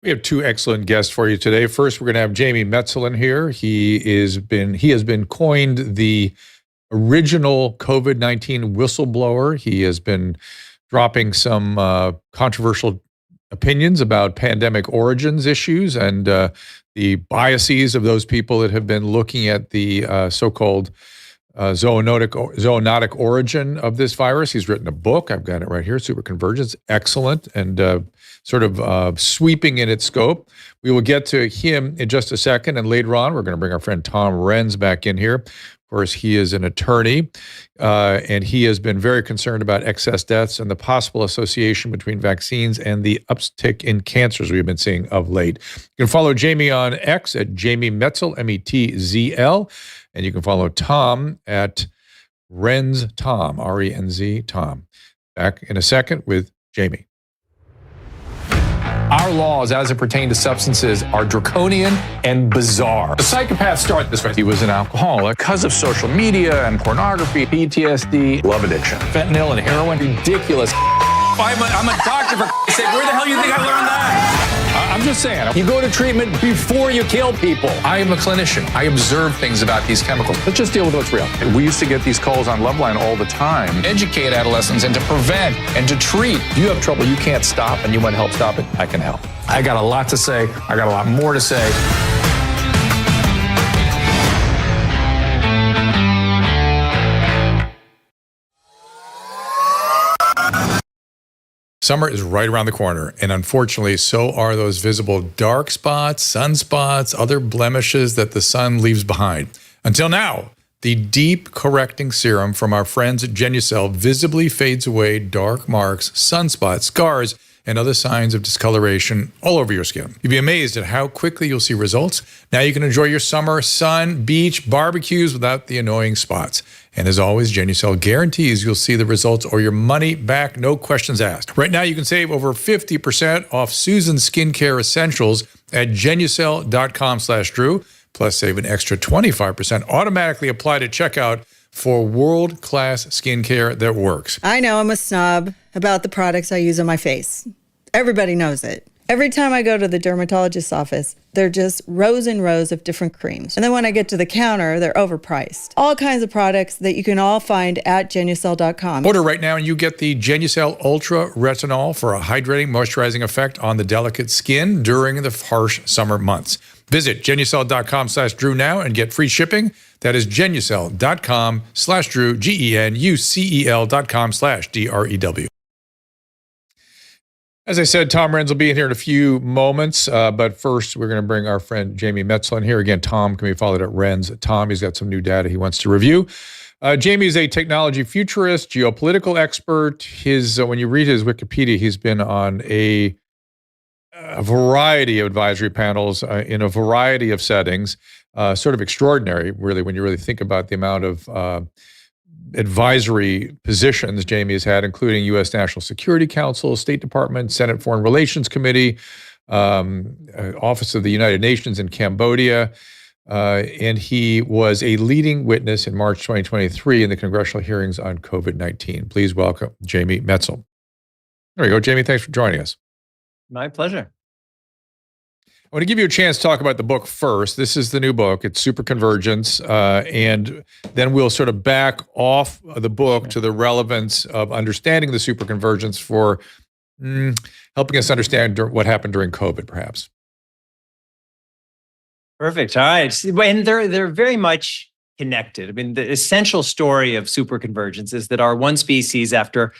We have two excellent guests for you today. First, we're going to have Jamie Metzl in here. He has been coined the original COVID-19 whistleblower. He has been dropping some controversial opinions about pandemic origins issues and the biases of those people that have been looking at the so-called zoonotic origin of this virus. He's written a book. I've got it right here, Superconvergence. Excellent and sort of sweeping in its scope. We will get to him in just a second. And later on, we're going to bring our friend Tom Renz back in here. Of course, he is an attorney, and he has been very concerned about excess deaths and the possible association between vaccines and the uptick in cancers we've been seeing of late. You can follow Jamie on X at Jamie Metzl, Metzl. And you can follow Tom at Renz Tom, R-E-N-Z Tom. Back in a second with Jamie. Our laws as it pertains to substances are draconian and bizarre. The psychopaths start this way. He was an alcoholic because of social media and pornography, PTSD, love addiction, fentanyl and heroin. Ridiculous. I'm a doctor, for sake. Where the hell do you think I learned that? I'm just saying, you go to treatment before you kill people. I am a clinician. I observe things about these chemicals. Let's just deal with what's real. We used to get these calls on Loveline all the time. Educate adolescents and to prevent and to treat. If you have trouble you can't stop and you want help stop it, I can help. I got a lot to say. I got a lot more to say. Summer is right around the corner, and unfortunately, so are those visible dark spots, sunspots, other blemishes that the sun leaves behind. Until now, the deep correcting serum from our friends at Genucel visibly fades away dark marks, sunspots, scars, and other signs of discoloration all over your skin. You'd be amazed at how quickly you'll see results. Now you can enjoy your summer, sun, beach, barbecues without the annoying spots. And as always, Genucel guarantees you'll see the results or your money back, no questions asked. Right now you can save over 50% off Susan's skincare essentials at Genucel.com/Drew, plus save an extra 25% automatically applied at checkout for world-class skincare that works. I know I'm a snob about the products I use on my face. Everybody knows it. Every time I go to the dermatologist's office, they're just rows and rows of different creams. And then when I get to the counter, they're overpriced. All kinds of products that you can all find at Genucel.com. Order right now and you get the Genucel Ultra Retinol for a hydrating, moisturizing effect on the delicate skin during the harsh summer months. Visit Genucel.com/Drew now and get free shipping. That is Genucel.com/Drew, GENUCEL.com/DREW. As I said, Tom Renz will be in here in a few moments, but first we're going to bring our friend Jamie Metzl in here. Again, Tom can be followed at Renz. Tom, he's got some new data he wants to review. Jamie is a technology futurist, geopolitical expert. When you read his Wikipedia, he's been on a variety of advisory panels in a variety of settings. Sort of extraordinary, really, when you really think about the amount of advisory positions Jamie has had, including U.S. National Security Council, State Department, Senate Foreign Relations Committee, Office of the United Nations in Cambodia, and he was a leading witness in March 2023 in the congressional hearings on COVID-19. Please welcome Jamie Metzl. There we go. Jamie, thanks for joining us. My pleasure. I want to give you a chance to talk about the book first. This is the new book. It's Superconvergence. And then we'll sort of back off the book to the relevance of understanding the superconvergence for helping us understand what happened during COVID, perhaps. Perfect. All right. And they're very much connected. I mean, the essential story of superconvergence is that our one species, after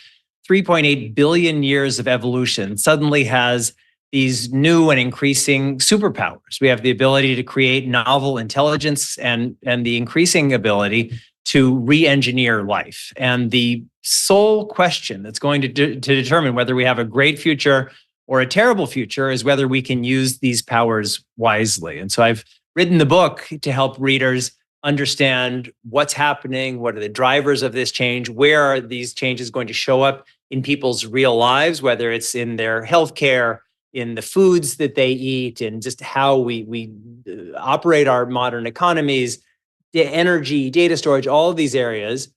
3.8 billion years of evolution, suddenly has these new and increasing superpowers. We have the ability to create novel intelligence and the increasing ability to re-engineer life. And the sole question that's going to determine whether we have a great future or a terrible future is whether we can use these powers wisely. And so I've written the book to help readers understand what's happening, what are the drivers of this change, where are these changes going to show up in people's real lives, whether it's in their healthcare, in the foods that they eat, and just how we operate our modern economies, the energy, data storage, all of these areas.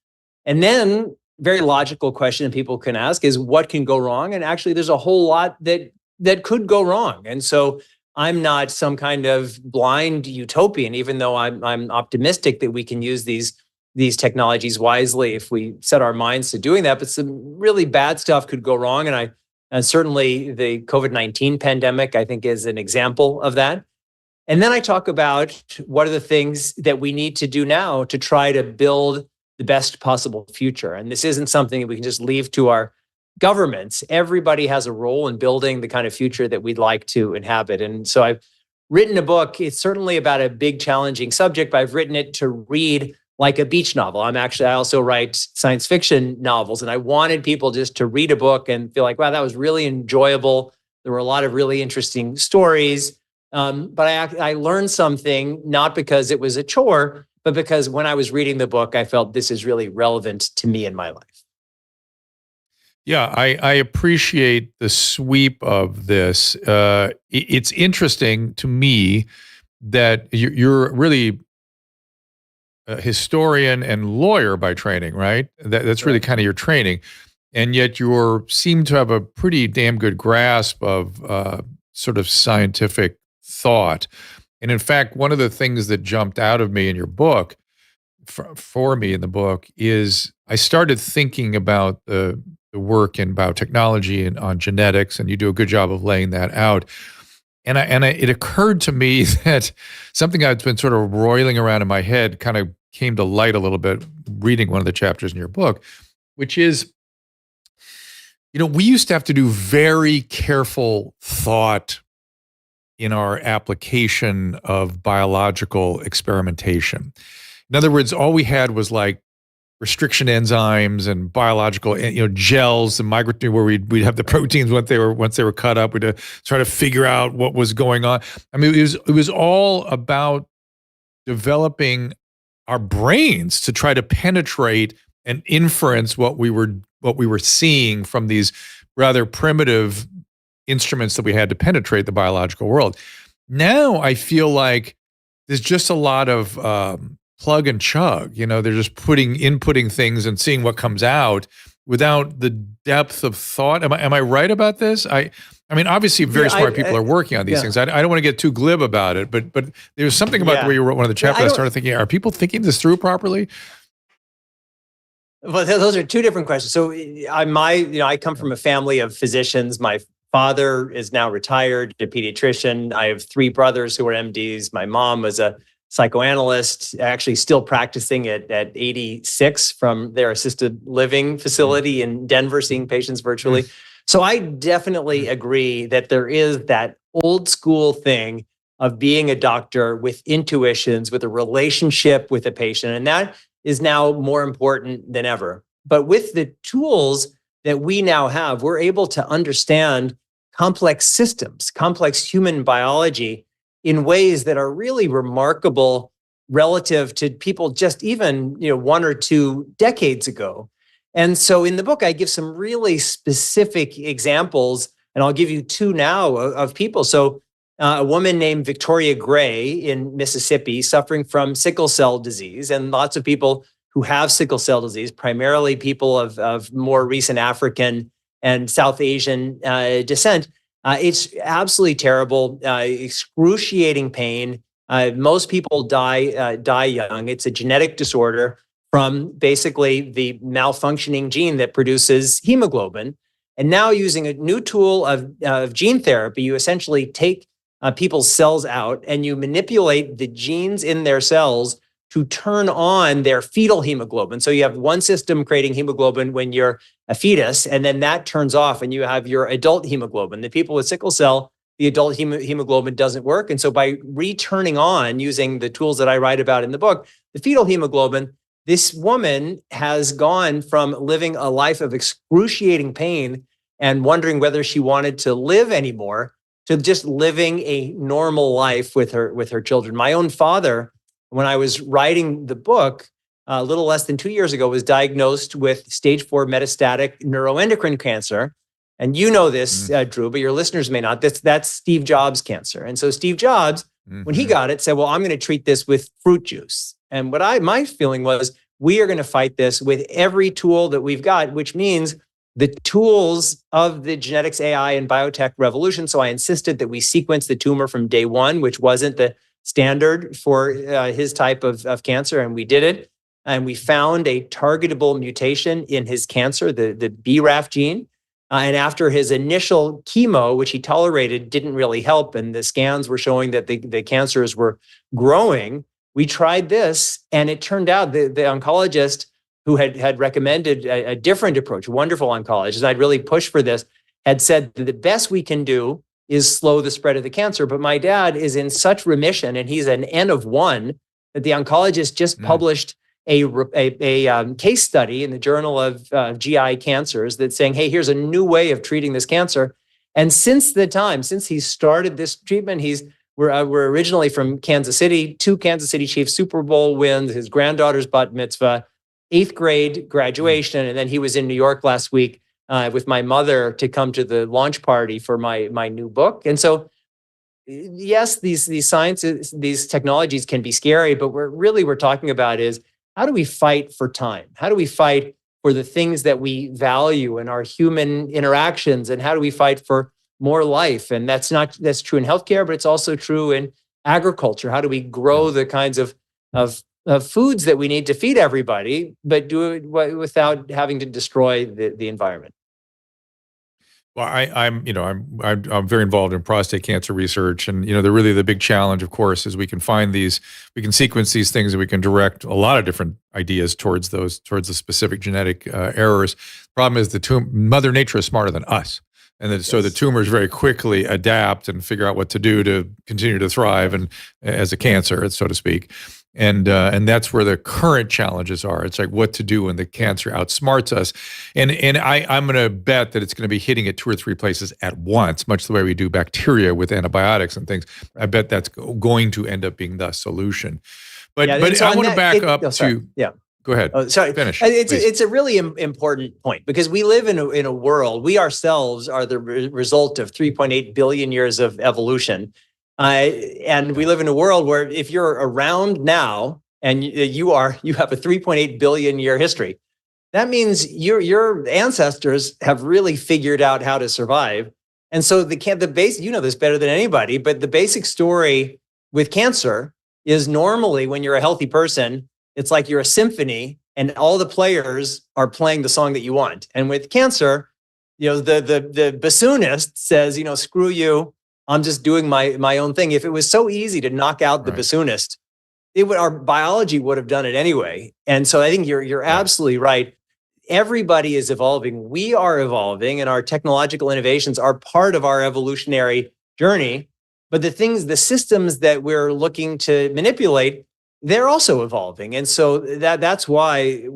And then very logical question that people can ask is what can go wrong? And actually there's a whole lot that that could go wrong. And so I'm not some kind of blind utopian, even though I'm optimistic that we can use these technologies wisely if we set our minds to doing that. But some really bad stuff could go wrong. And certainly the COVID-19 pandemic, I think, is an example of that. And then I talk about what are the things that we need to do now to try to build the best possible future. And this isn't something that we can just leave to our governments. Everybody has a role in building the kind of future that we'd like to inhabit. And so I've written a book. It's certainly about a big, challenging subject, but I've written it to read like a beach novel. I also write science fiction novels, and I wanted people just to read a book and feel like, wow, that was really enjoyable. There were a lot of really interesting stories. But I learned something, not because it was a chore, but because when I was reading the book, I felt this is really relevant to me in my life. Yeah, I appreciate the sweep of this. It's interesting to me that you're really a historian and lawyer by training, right? That's really kind of your training. And yet you seem to have a pretty damn good grasp of sort of scientific thought. And in fact, one of the things that jumped out of me in your book, for me in the book, is I started thinking about the work in biotechnology and on genetics, and you do a good job of laying that out. And it occurred to me that something that's been sort of roiling around in my head kind of came to light a little bit reading one of the chapters in your book, which is, we used to have to do very careful thought in our application of biological experimentation. In other words, all we had was like restriction enzymes and biological, gels and where we'd have the proteins once they were cut up. We'd try to figure out what was going on. I mean, it was all about developing our brains to try to penetrate and inference what we were seeing from these rather primitive instruments that we had to penetrate the biological world. Now I feel like there's just a lot of plug and chug. They're just inputting things and seeing what comes out without the depth of thought. Am I right about this? I mean, obviously, very smart people are working on these things. I don't want to get too glib about it, but there was something about the way you wrote one of the chapters. I started thinking, are people thinking this through properly? Well, those are two different questions. So, I come from a family of physicians. My father is now retired, a pediatrician. I have three brothers who are MDs. My mom was a psychoanalyst, actually still practicing at 86 from their assisted living facility in Denver, seeing patients virtually. So I definitely agree that there is that old school thing of being a doctor with intuitions, with a relationship with a patient. And that is now more important than ever. But with the tools that we now have, we're able to understand complex systems, complex human biology in ways that are really remarkable relative to people just even 1 or 2 decades ago. And so in the book, I give some really specific examples, and I'll give you 2 now of people. So a woman named Victoria Gray in Mississippi suffering from sickle cell disease, and lots of people who have sickle cell disease, primarily people of more recent African and South Asian descent. It's absolutely terrible, excruciating pain. Most people die young. It's a genetic disorder from basically the malfunctioning gene that produces hemoglobin. And now using a new tool of gene therapy, you essentially take people's cells out and you manipulate the genes in their cells to turn on their fetal hemoglobin. So you have one system creating hemoglobin when you're a fetus, and then that turns off and you have your adult hemoglobin. The people with sickle cell, the adult hemoglobin doesn't work. And so by returning on using the tools that I write about in the book, the fetal hemoglobin, this woman has gone from living a life of excruciating pain and wondering whether she wanted to live anymore to just living a normal life with her children. My own father, when I was writing the book, a little less than 2 years ago, was diagnosed with stage 4 metastatic neuroendocrine cancer. And you know this, Drew, but your listeners may not. That's Steve Jobs' cancer. And so Steve Jobs, when he got it, said, well, I'm going to treat this with fruit juice. And my feeling was, we are going to fight this with every tool that we've got, which means the tools of the genetics, AI, and biotech revolution. So I insisted that we sequence the tumor from day one, which wasn't the standard for his type of cancer, and we did it. And we found a targetable mutation in his cancer, the BRAF gene. And after his initial chemo, which he tolerated, didn't really help, and the scans were showing that the cancers were growing, we tried this, and it turned out the oncologist who had recommended a different approach, wonderful oncologist, I'd really pushed for this, had said that the best we can do is slow the spread of the cancer. But my dad is in such remission, and he's an N of 1, that the oncologist just published a case study in the Journal of GI Cancers that's saying, hey, here's a new way of treating this cancer. And since he started this treatment, we're originally from Kansas City, 2 Kansas City Chiefs Super Bowl wins, his granddaughter's bat mitzvah, 8th grade graduation. And then he was in New York last week with my mother to come to the launch party for my new book. And so, yes, these sciences, these technologies can be scary, but we're talking about is, how do we fight for time? How do we fight for the things that we value in our human interactions? And how do we fight for more life? And that's true in healthcare, but it's also true in agriculture. How do we grow the kinds of foods that we need to feed everybody, but do it without having to destroy the environment? Well, I'm very involved in prostate cancer research, and the big challenge, of course, is we can sequence these things, and we can direct a lot of different ideas towards the specific genetic errors. Problem is, Mother Nature is smarter than us, and so the tumors very quickly adapt and figure out what to do to continue to thrive, and as a cancer, so to speak. And that's where the current challenges are. It's like what to do when the cancer outsmarts us. And I'm going to bet that it's going to be hitting at 2 or 3 places at once, much the way we do bacteria with antibiotics and things. I bet that's going to end up being the solution. But I want to back up to. Yeah. Go ahead. Oh, sorry. Finish. It's a really important point, because we live in a world, we ourselves are the result of 3.8 billion years of evolution. And we live in a world where if you're around now and you have a 3.8 billion year history, that means your ancestors have really figured out how to survive. And so the base, this better than anybody, but the basic story with cancer is normally when you're a healthy person, it's like you're a symphony and all the players are playing the song that you want. And with cancer, the bassoonist says, screw you. I'm just doing my own thing. If it was so easy to knock out the bassoonist, our biology would have done it anyway. And so I think you're absolutely right. Everybody is evolving. We are evolving, and our technological innovations are part of our evolutionary journey. But the systems that we're looking to manipulate, they're also evolving. And so that's why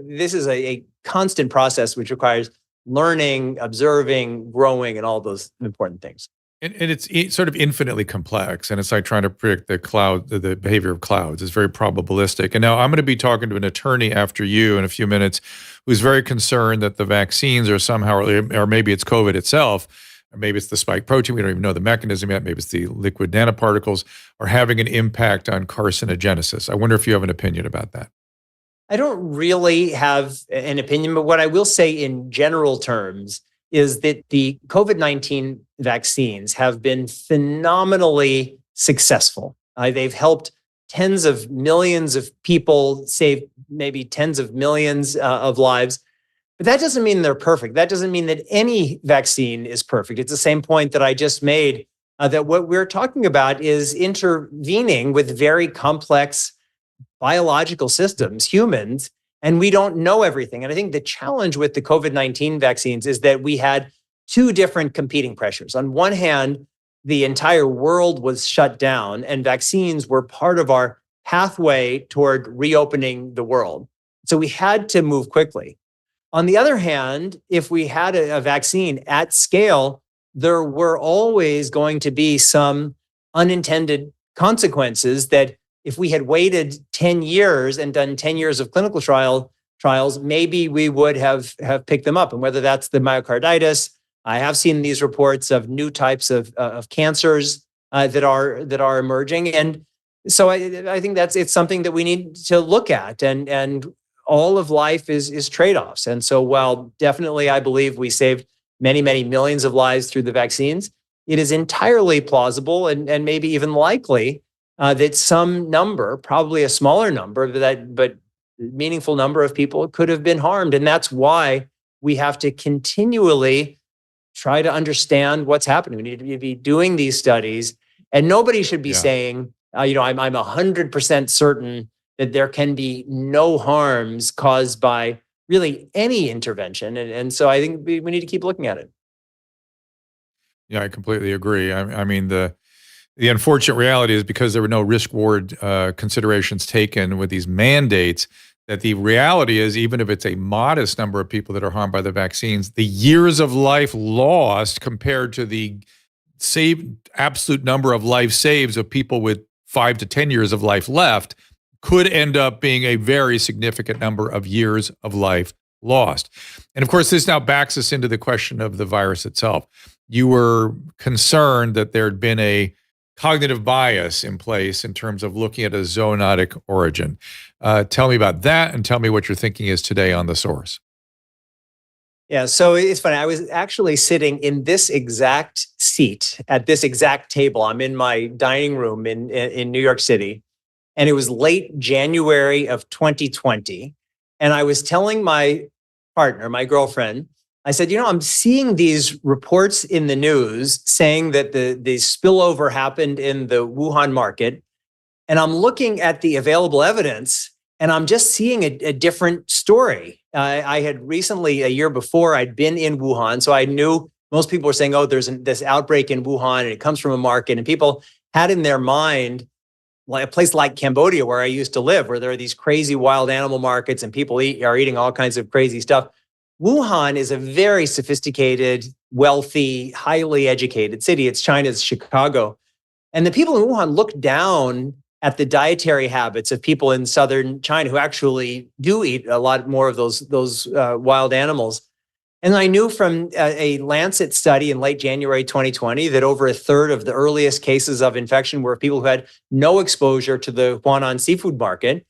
this is a constant process which requires learning, observing, growing, and all those important things. And it's sort of infinitely complex, and it's like trying to predict the behavior of clouds. It's very probabilistic. And now I'm going to be talking to an attorney after you in a few minutes who's very concerned that the vaccines are somehow, or maybe it's COVID itself, or maybe it's the spike protein, we don't even know the mechanism yet, maybe it's the liquid nanoparticles, are having an impact on carcinogenesis. I wonder if you have an opinion about that. I don't really have an opinion, but what I will say in general terms is that the COVID-19 vaccines have been phenomenally successful. They've helped tens of millions of people, save maybe tens of millions of lives. But that doesn't mean they're perfect. That doesn't mean that any vaccine is perfect. It's the same point that I just made, that what we're talking about is intervening with very complex biological systems, humans, and we don't know everything. And I think the challenge with the COVID-19 vaccines is that we had 2 different competing pressures. On one hand, the entire world was shut down, and vaccines were part of our pathway toward reopening the world. So we had to move quickly. On the other hand, if we had a vaccine at scale, there were always going to be some unintended consequences that if we had waited 10 years and done 10 years of clinical trials, maybe we would have picked them up. And whether that's the myocarditis, I have seen these reports of new types of cancers that are emerging. And so I think it's something that we need to look at. And all of life is trade-offs. And so while definitely I believe we saved many, many millions of lives through the vaccines, it is entirely plausible and maybe even likely that some number, probably a smaller number, but meaningful number of people could have been harmed. And that's why we have to continually try to understand what's happening. We need to be doing these studies, and nobody should be saying, I'm 100% certain that there can be no harms caused by really any intervention. And so I think we need to keep looking at it. Yeah, I completely agree. I mean, the unfortunate reality is because there were no risk-reward considerations taken with these mandates, that the reality is, even if it's a modest number of people that are harmed by the vaccines, the years of life lost compared to the absolute number of life saves of people with 5 to 10 years of life left could end up being a very significant number of years of life lost. And of course, this now backs us into the question of the virus itself. You were concerned that there had been a cognitive bias in place in terms of looking at a zoonotic origin. Tell me about that, and tell me what your thinking is today on the source. Yeah, so it's funny. I was actually sitting in this exact seat at this exact table. I'm in my dining room in New York City, and it was late January of 2020. And I was telling my partner, my girlfriend, I said, I'm seeing these reports in the news saying that the spillover happened in the Wuhan market. And I'm looking at the available evidence, and I'm just seeing a different story. I had recently, a year before, I'd been in Wuhan. So I knew most people were saying, there's this outbreak in Wuhan, and it comes from a market. And people had in their mind like a place like Cambodia, where I used to live, where there are these crazy wild animal markets and people are eating all kinds of crazy stuff. Wuhan is a very sophisticated, wealthy, highly educated city. It's China's Chicago. And the people in Wuhan look down at the dietary habits of people in southern China who actually do eat a lot more of those wild animals. And I knew from a Lancet study in late January 2020 that over a third of the earliest cases of infection were people who had no exposure to the Huanan seafood market.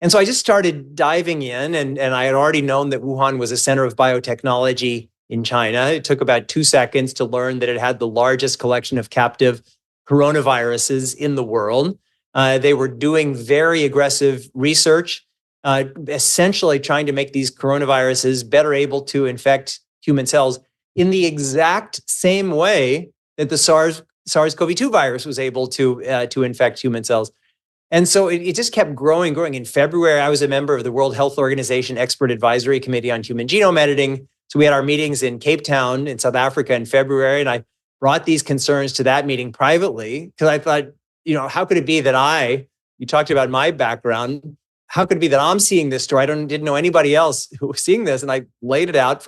And so I just started diving in, and I had already known that Wuhan was a center of biotechnology in China. It took about 2 seconds to learn that it had the largest collection of captive coronaviruses in the world. They were doing very aggressive research, essentially trying to make these coronaviruses better able to infect human cells in the exact same way that the SARS-CoV-2 virus was able to infect human cells. And so it just kept growing. In February, I was a member of the World Health Organization Expert Advisory Committee on Human Genome Editing. So we had our meetings in Cape Town in South Africa in February, and I brought these concerns to that meeting privately because I thought, how could it be that you talked about my background, how could it be that I'm seeing this story? I didn't know anybody else who was seeing this, and I laid it out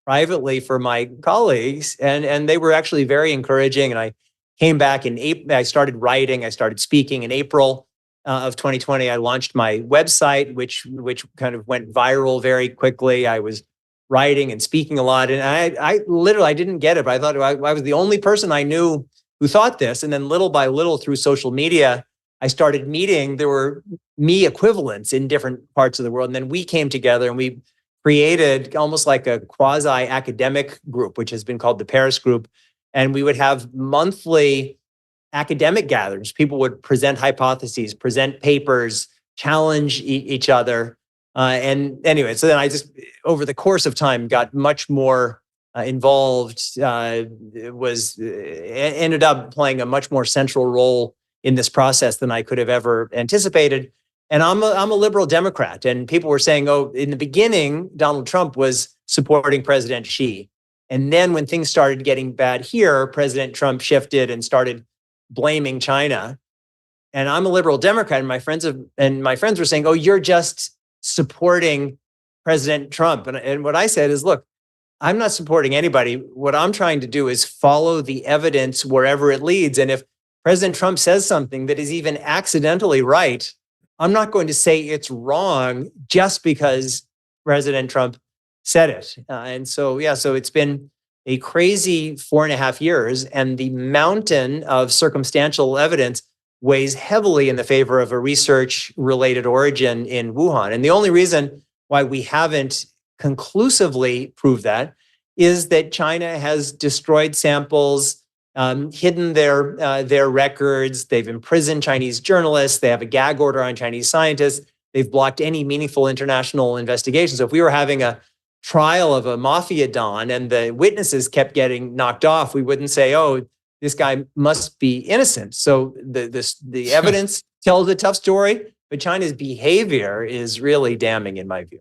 privately for my colleagues, and they were actually very encouraging. And I came back in April. I started writing. I started speaking in April of 2020. I launched my website, which kind of went viral very quickly. I was writing and speaking a lot, and I literally didn't get it, but I thought I was the only person I knew who thought this. And then little by little through social media, I started meeting. There were me equivalents in different parts of the world, and then we came together and we created almost like a quasi-academic group, which has been called the Paris Group. And we would have monthly academic gatherings. People would present hypotheses, present papers, challenge each other. And anyway, so then I just, over the course of time, got much more involved, ended up playing a much more central role in this process than I could have ever anticipated. And I'm a liberal Democrat. And people were saying, in the beginning, Donald Trump was supporting President Xi. And then when things started getting bad here, President Trump shifted and started blaming China. And I'm a liberal Democrat, and my friends were saying, you're just supporting President Trump. And what I said is, look, I'm not supporting anybody. What I'm trying to do is follow the evidence wherever it leads. And if President Trump says something that is even accidentally right, I'm not going to say it's wrong just because President Trump said it. So it's been a crazy 4.5 years, and the mountain of circumstantial evidence weighs heavily in the favor of a research-related origin in Wuhan. And the only reason why we haven't conclusively proved that, is that China has destroyed samples, hidden their records. They've imprisoned Chinese journalists. They have a gag order on Chinese scientists. They've blocked any meaningful international investigation. So if we were having a trial of a mafia don and the witnesses kept getting knocked off, we wouldn't say, "Oh, this guy must be innocent." So the evidence tells a tough story, but China's behavior is really damning in my view.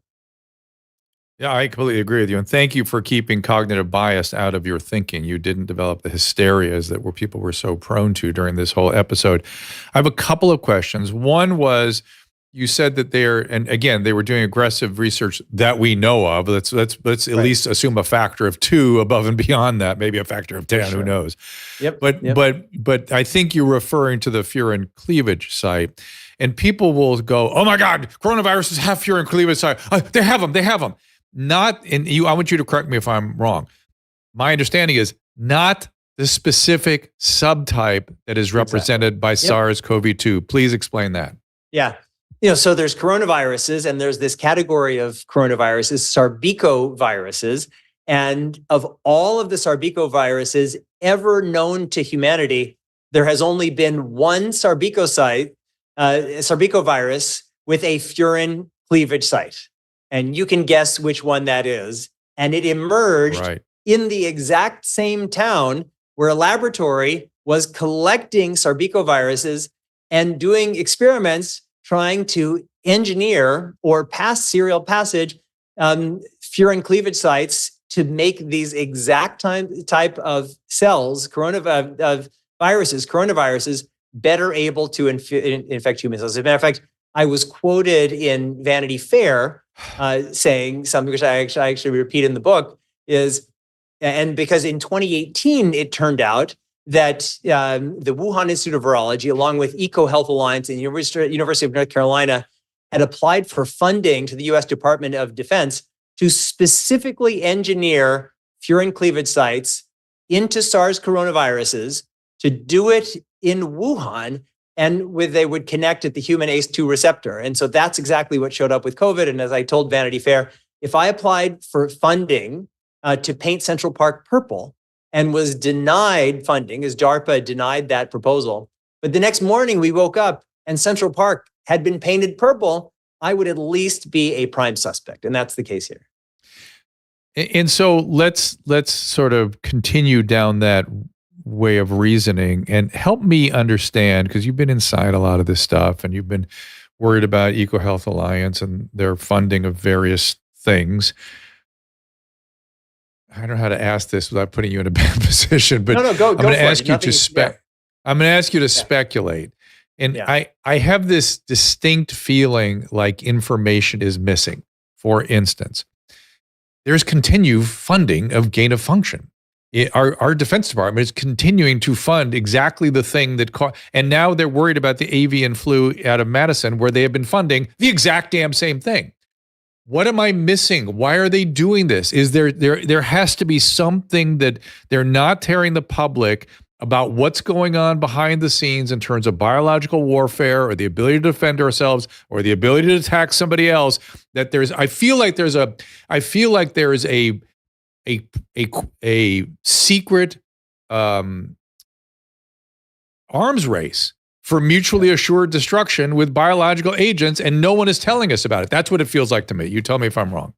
Yeah, I completely agree with you. And thank you for keeping cognitive bias out of your thinking. You didn't develop the hysterias that people were so prone to during this whole episode. I have a couple of questions. One was, you said that and again, they were doing aggressive research that we know of. Let's at least assume a factor of 2 above and beyond that, maybe a factor of 10, who knows? Yep. But I think you're referring to the furin cleavage site. And people will go, "Oh my God, coronaviruses have furin cleavage site. They have them. Not in you. I want you to correct me if I'm wrong. My understanding is not the specific subtype that is represented by SARS-CoV-2. Please explain that. Yeah. So there's coronaviruses, and there's this category of coronaviruses, sarbecoviruses. And of all of the sarbecoviruses ever known to humanity, there has only been one sarbecovirus with a furin cleavage site. And you can guess which one that is. And it emerged in the exact same town where a laboratory was collecting sarbecoviruses and doing experiments trying to engineer or pass serial passage furin cleavage sites to make these exact type of cells, coronaviruses, better able to infect human cells. As a matter of fact, I was quoted in Vanity Fair saying something which I actually repeat in the book and because in 2018, it turned out that the Wuhan Institute of Virology, along with EcoHealth Alliance and University of North Carolina, had applied for funding to the U.S. Department of Defense to specifically engineer furin cleavage sites into SARS coronaviruses, to do it in Wuhan, and they would connect at the human ACE2 receptor. And so that's exactly what showed up with COVID. And as I told Vanity Fair, if I applied for funding to paint Central Park purple and was denied funding, as DARPA denied that proposal, but the next morning we woke up and Central Park had been painted purple, I would at least be a prime suspect. And that's the case here. And so let's sort of continue down that way of reasoning and help me understand, because you've been inside a lot of this stuff and you've been worried about EcoHealth Alliance and their funding of various things. I don't know how to ask this without putting you in a bad position, but go I'm going to ask you I'm going to ask you to Yeah. speculate. And I have this distinct feeling like information is missing. For instance, there's continued funding of gain of function. Our Defense Department is continuing to fund exactly the thing that and now they're worried about the avian flu out of Madison, where they have been funding the exact damn same thing. What am I missing? Why are they doing this? Is there has to be something that they're not telling the public about what's going on behind the scenes in terms of biological warfare or the ability to defend ourselves or the ability to attack somebody else. That I feel like there is a secret arms race for mutually assured destruction with biological agents, and no one is telling us about it. That's what it feels like to me. You tell me if I'm wrong.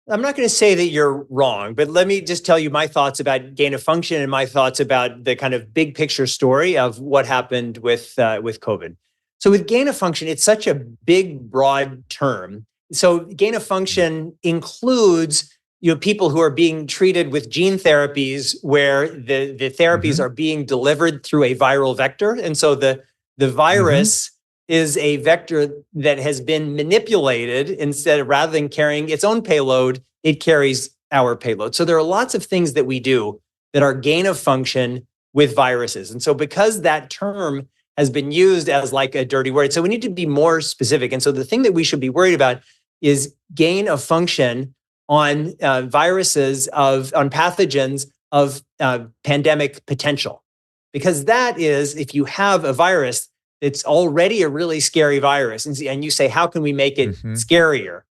I'm not going to say that you're wrong, but let me just tell you my thoughts about gain of function and my thoughts about the kind of big picture story of what happened with COVID. So with gain of function, it's such a big, broad term. So gain of function includes people who are being treated with gene therapies where the therapies are being delivered through a viral vector. And so the virus is a vector that has been manipulated. Rather than carrying its own payload, it carries our payload. So there are lots of things that we do that are gain of function with viruses. And so because that term has been used as like a dirty word, so we need to be more specific. And so the thing that we should be worried about is gain of function on viruses, on pathogens of pandemic potential. Because that is, if you have a virus, it's already a really scary virus. And you say, how can we make it scarier?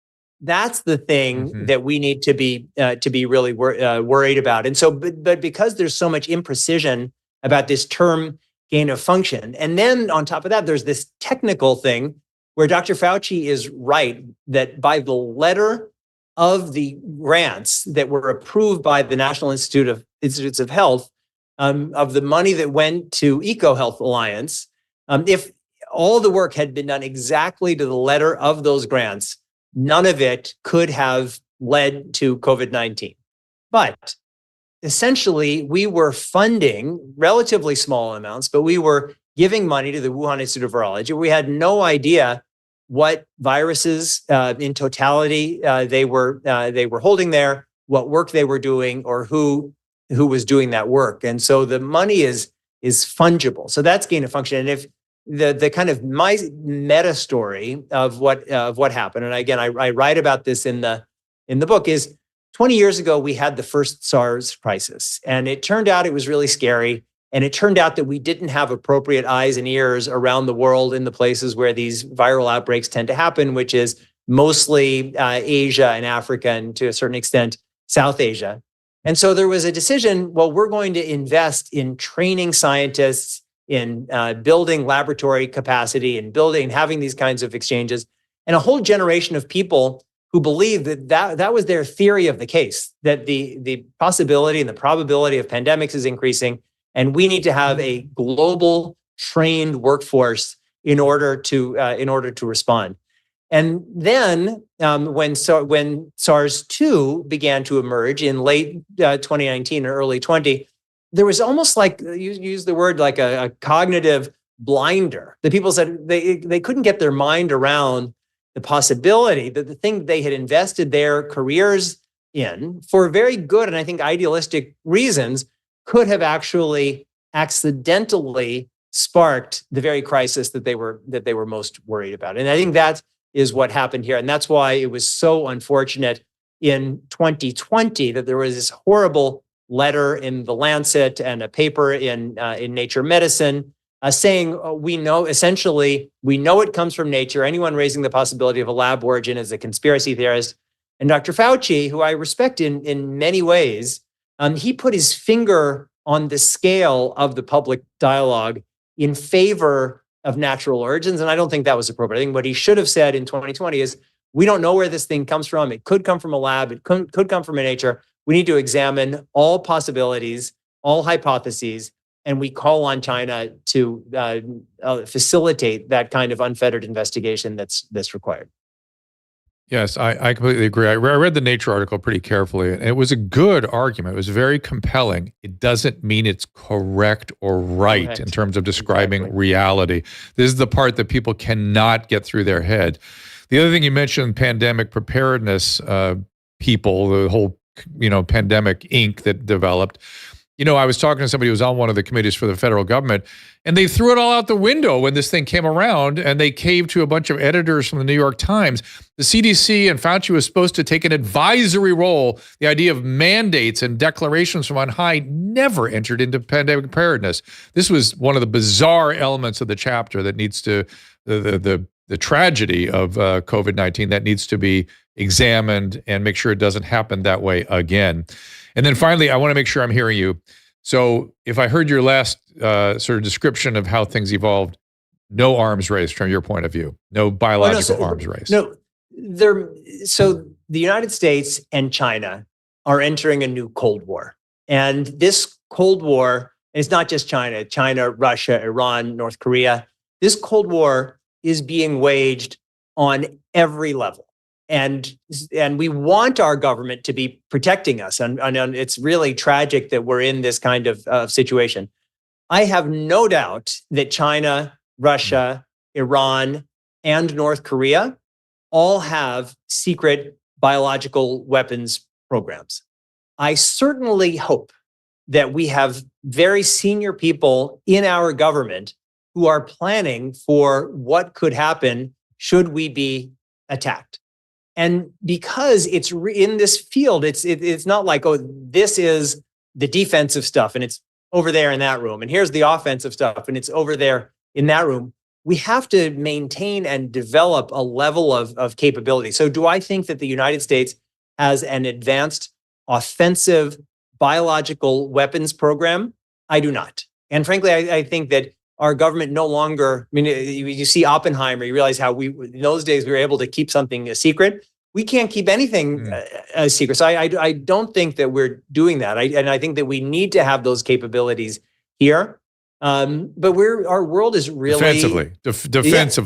That's the thing Mm-hmm. that we need to be really worried about. And so, but because there's so much imprecision about this term gain of function, and then on top of that, there's this technical thing where Dr. Fauci is right that by the letter of the grants that were approved by the National Institutes of Health, of the money that went to EcoHealth Alliance, if all the work had been done exactly to the letter of those grants, none of it could have led to COVID-19. But essentially, we were funding relatively small amounts, but we were giving money to the Wuhan Institute of Virology. We had no idea what viruses in totality they were holding there, what work they were doing, or who was doing that work. And so the money is fungible. So that's gain of function. And if the kind of my meta story of what happened, and again, I write about this in the book, is 20 years ago, we had the first SARS crisis, and it turned out it was really scary. And it turned out that we didn't have appropriate eyes and ears around the world in the places where these viral outbreaks tend to happen, which is mostly Asia and Africa, and to a certain extent, South Asia. And so there was a decision, well, we're going to invest in training scientists, in building laboratory capacity, and having these kinds of exchanges. And a whole generation of people who believed that was their theory of the case, that the possibility and the probability of pandemics is increasing, and we need to have a global trained workforce in order to respond. And then when SARS-2 began to emerge in late 2019 or early 20, there was almost like, you use the word, like a cognitive blinder. The people said they couldn't get their mind around the possibility that the thing they had invested their careers in for very good and I think idealistic reasons could have actually accidentally sparked the very crisis that they were most worried about. And I think that is what happened here. And that's why it was so unfortunate in 2020 that there was this horrible letter in The Lancet and a paper in Nature Medicine saying we know it comes from nature. Anyone raising the possibility of a lab origin is a conspiracy theorist. And Dr. Fauci, who I respect in many ways, he put his finger on the scale of the public dialogue in favor of natural origins. And I don't think that was appropriate. I think what he should have said in 2020 is, we don't know where this thing comes from. It could come from a lab. It could come from nature. We need to examine all possibilities, all hypotheses, and we call on China to facilitate that kind of unfettered investigation that's required. Yes, I completely agree. I read the Nature article pretty carefully, and it was a good argument. It was very compelling. It doesn't mean it's correct or right in terms of describing reality. This is the part that people cannot get through their head. The other thing you mentioned, pandemic preparedness people, the whole Pandemic Inc. that developed. I was talking to somebody who was on one of the committees for the federal government, and they threw it all out the window when this thing came around, and they caved to a bunch of editors from the New York Times. The CDC and Fauci was supposed to take an advisory role. The idea of mandates and declarations from on high never entered into pandemic preparedness. This was one of the bizarre elements of the chapter that needs to, the tragedy of COVID-19 that needs to be examined and make sure it doesn't happen that way again. And then finally, I want to make sure I'm hearing you. So if I heard your last sort of description of how things evolved, no arms race from your point of view, no biological arms race. No, so the United States and China are entering a new Cold War. And this Cold War, and it's not just China, Russia, Iran, North Korea. This Cold War is being waged on every level. And we want our government to be protecting us. And it's really tragic that we're in this kind of situation. I have no doubt that China, Russia, Iran, and North Korea all have secret biological weapons programs. I certainly hope that we have very senior people in our government who are planning for what could happen should we be attacked. And because it's in this field, it's not like, oh, this is the defensive stuff and it's over there in that room. And here's the offensive stuff and it's over there in that room. we have to maintain and develop a level of capability. So do I think that the United States has an advanced offensive biological weapons program? I do not. And frankly, I think that our government no longer, I mean, you see Oppenheimer, you realize how in those days, we were able to keep something a secret. We can't keep anything a secret. So I don't think that we're doing that. And I think that we need to have those capabilities here. But our world is really defensively. Again, So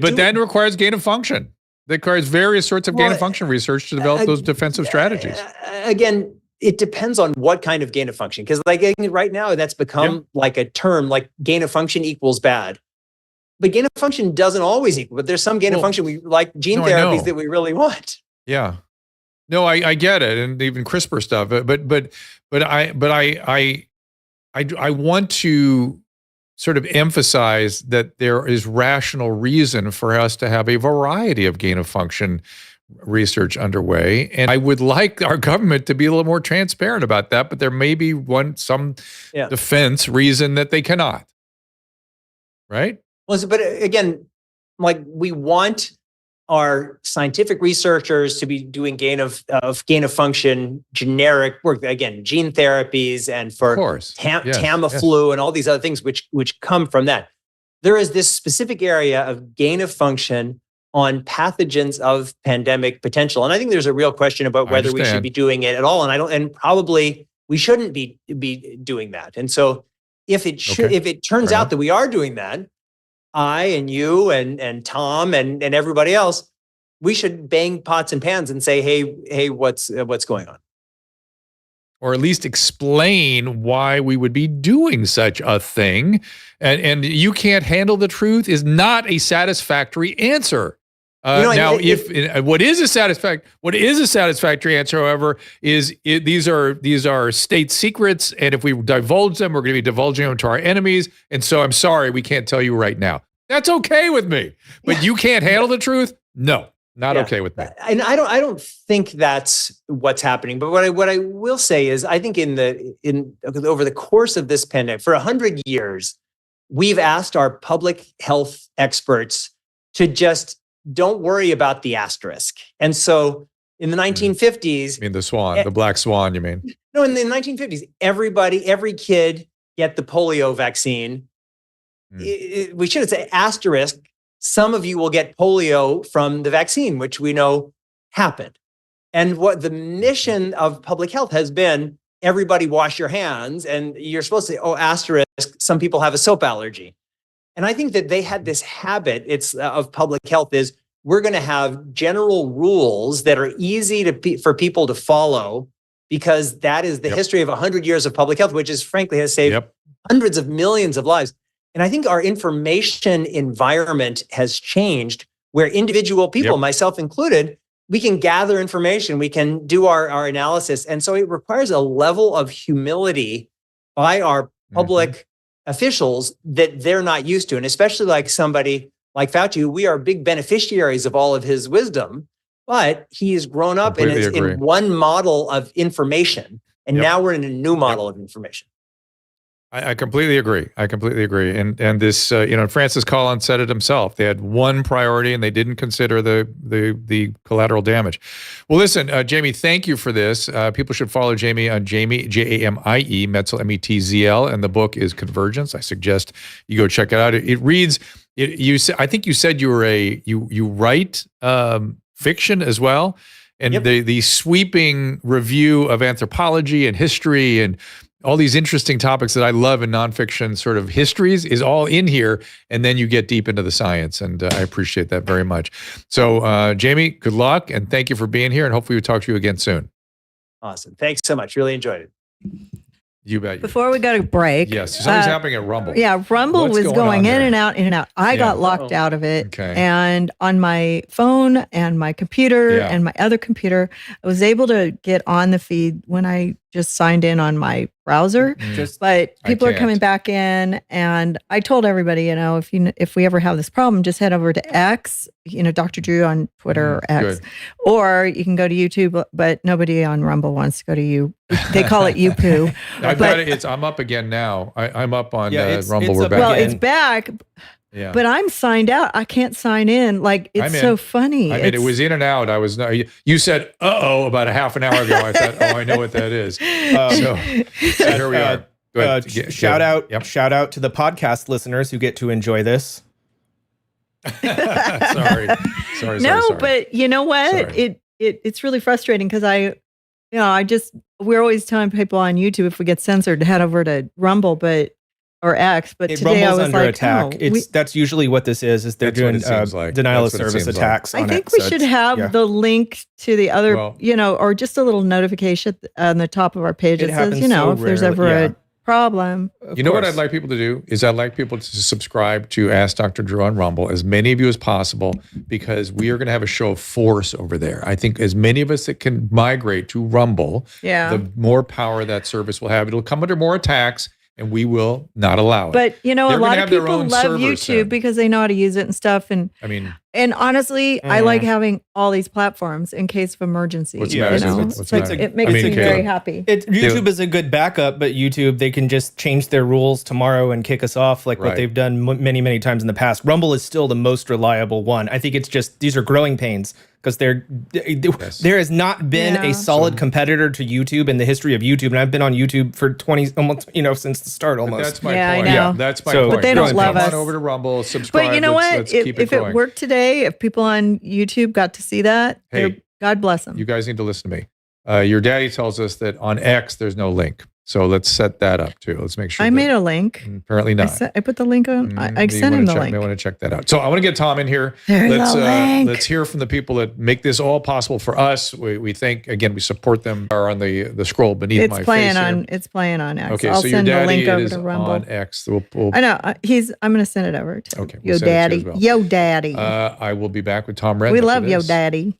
but that requires gain of function. That requires various sorts of gain of function research to develop those defensive strategies. Again, it depends on what kind of gain of function. Because like right now, that's become like a term, like gain of function equals bad. But gain of function doesn't always equal. But there's some gain of function we like gene therapies that we really want. Yeah. No, I get it, and even CRISPR stuff. But I want to sort of emphasize that there is rational reason for us to have a variety of gain of function research underway. And I would like our government to be a little more transparent about that, but there may be some defense reason that they cannot. Right? Well, but again, like we want our scientific researchers to be doing gain of function generic work, again, gene therapies and for Tamiflu and all these other things which come from that. There is this specific area of gain of function on pathogens of pandemic potential. And I think there's a real question about whether we should be doing it at all. And probably we shouldn't be doing that. And so if it turns out that we are doing that, I and you and Tom and everybody else, we should bang pots and pans and say, hey, what's going on? Or at least explain why we would be doing such a thing. And you can't handle the truth is not a satisfactory answer. What is a satisfactory answer, however, is these are state secrets, and if we divulge them, we're going to be divulging them to our enemies. And so, I'm sorry, we can't tell you right now. That's okay with me, but you can't handle the truth. No, not okay with me. And I don't think that's what's happening. But what I will say is, I think over the course of this pandemic, for 100 years, we've asked our public health experts to just don't worry about the asterisk. And so in the 1950s... You mean the swan, the black swan, you mean? No, in the 1950s, every kid get the polio vaccine. We should have said asterisk, some of you will get polio from the vaccine, which we know happened. And what the mission of public health has been, everybody wash your hands, and you're supposed to say, asterisk, some people have a soap allergy. And I think that they had this habit of public health is we're going to have general rules that are easy for people to follow, because that is the history of 100 years of public health, which is frankly has saved hundreds of millions of lives. And I think our information environment has changed where individual people, myself included, we can gather information, we can do our analysis. And so it requires a level of humility by our public officials that they're not used to. And especially like somebody like Fauci, we are big beneficiaries of all of his wisdom, but he has grown up in one model of information. And now we're in a new model of information. I completely agree. And this, Francis Collins said it himself. They had one priority and they didn't consider the collateral damage. Well, listen, Jamie, thank you for this. People should follow Jamie on Jamie, Jamie, Metzl, Metzl, and the book is Convergence. I suggest you go check it out. It reads, I think you said you write fiction as well. And the sweeping review of anthropology and history and all these interesting topics that I love in nonfiction sort of histories is all in here. And then you get deep into the science. And I appreciate that very much. So, Jamie, good luck. And thank you for being here. And hopefully we'll talk to you again soon. Awesome. Thanks so much. Really enjoyed it. You bet. Before we go to break. Yes. Something's happening at Rumble. Yeah. Rumble was going in and out, in and out. I got locked out of it. Okay. And on my phone and my computer and my other computer, I was able to get on the feed when I just signed in on my browser. But I people are can't. coming back in, and I told everybody, if we ever have this problem, just head over to X, Dr. Drew on Twitter or X, good. or you can go to YouTube. But nobody on Rumble wants to go to you. They call it YouPoo. I'm up again now. I'm up on it's Rumble. up We're back. Well, again. it's back. Yeah. But I'm signed out. I can't sign in. Like, it's I'm in. so funny. I mean, it was in and out. I was not. You said "uh-oh" about a half an hour ago. I thought, "Oh, I know what that is." So here we are. Go ahead. Shout out Yep. shout out to the podcast listeners who get to enjoy this. sorry. No, but you know what? Sorry. It's really frustrating because we're always telling people on YouTube if we get censored to head over to Rumble, or X. But today I Rumble's was under like, attack. no, that's usually what this is they're That's what doing it seems like. denial of That's what it service seems like. attacks. I on think it, we so should it's- have yeah. the link to the other, Well- or just a little notification on the top of our page It that says, happens so if there's rarely, ever yeah. a problem. You know what I'd like people to do is I'd like people to subscribe to Ask Dr. Drew on Rumble, as many of you as possible, because we are going to have a show of force over there. I think as many of us that can migrate to Rumble, the more power that service will have. It'll come under more attacks, and we will not allow it. But They're a gonna lot of have their people own love servers YouTube soon. because they know how to use it and stuff. And I mean, honestly, I like having all these platforms in case of emergency. What's the Yeah, matter? you know? What's It's the like, matter? it makes I mean, me Caleb, very happy. YouTube is a good backup, but YouTube, they can just change their rules tomorrow and kick us off like Right. what they've done many, many times in the past. Rumble is still the most reliable one. I think it's just, these are growing pains because there has not been Yeah. a solid competitor to YouTube in the history of YouTube. And I've been on YouTube for 20, almost, since the start almost. That's my Yeah, I point. know. Yeah, that's my So- point. But they don't Come love on us. over to Rumble, subscribe. But you know what? Let's keep it If going. it worked today, if people on YouTube got to see that, Hey, God bless them. You guys need to listen to me. Your daddy tells us that on X there's no link, so let's set that up too. Let's make sure. I made a link. Apparently not. I put the link on. I You sent wanna him the check- link. May want to check that out. So I want to get Tom in here. There's a link. Let's hear from the people that make this all possible for us. We think again we support them. Are on the scroll beneath my It's playing face here. on. It's playing on X. Okay, I'll so your send the daddy link over is to Rumble. on X. We'll, I know. I'm going to send it over to Okay, we'll Yo send it to you Daddy. as well. Yo Daddy. I will be back with Tom Renz. we after love Yo this. Daddy.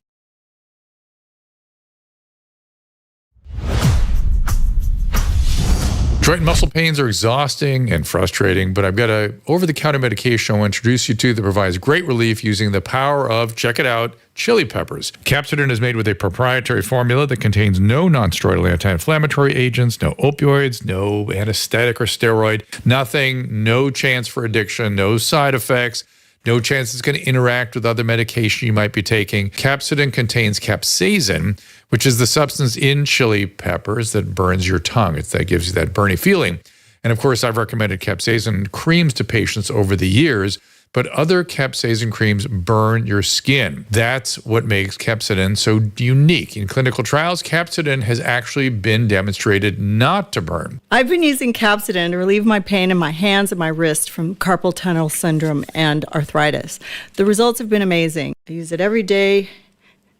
Joint and muscle pains are exhausting and frustrating, but I've got a over-the-counter medication I want to introduce you to that provides great relief using the power of, check it out, chili peppers. Capsidin is made with a proprietary formula that contains no non-steroidal anti-inflammatory agents, no opioids, no anesthetic or steroid, nothing, no chance for addiction, no side effects. No chance it's going to interact with other medication you might be taking. Capsidin contains capsaicin, which is the substance in chili peppers that burns your tongue. That gives you that burny feeling. And of course, I've recommended capsaicin creams to patients over the years, but other capsaicin creams burn your skin. That's what makes capsidin so unique. In clinical trials, capsidin has actually been demonstrated not to burn. I've been using Capsidin to relieve my pain in my hands and my wrist from carpal tunnel syndrome and arthritis. The results have been amazing. I use it every day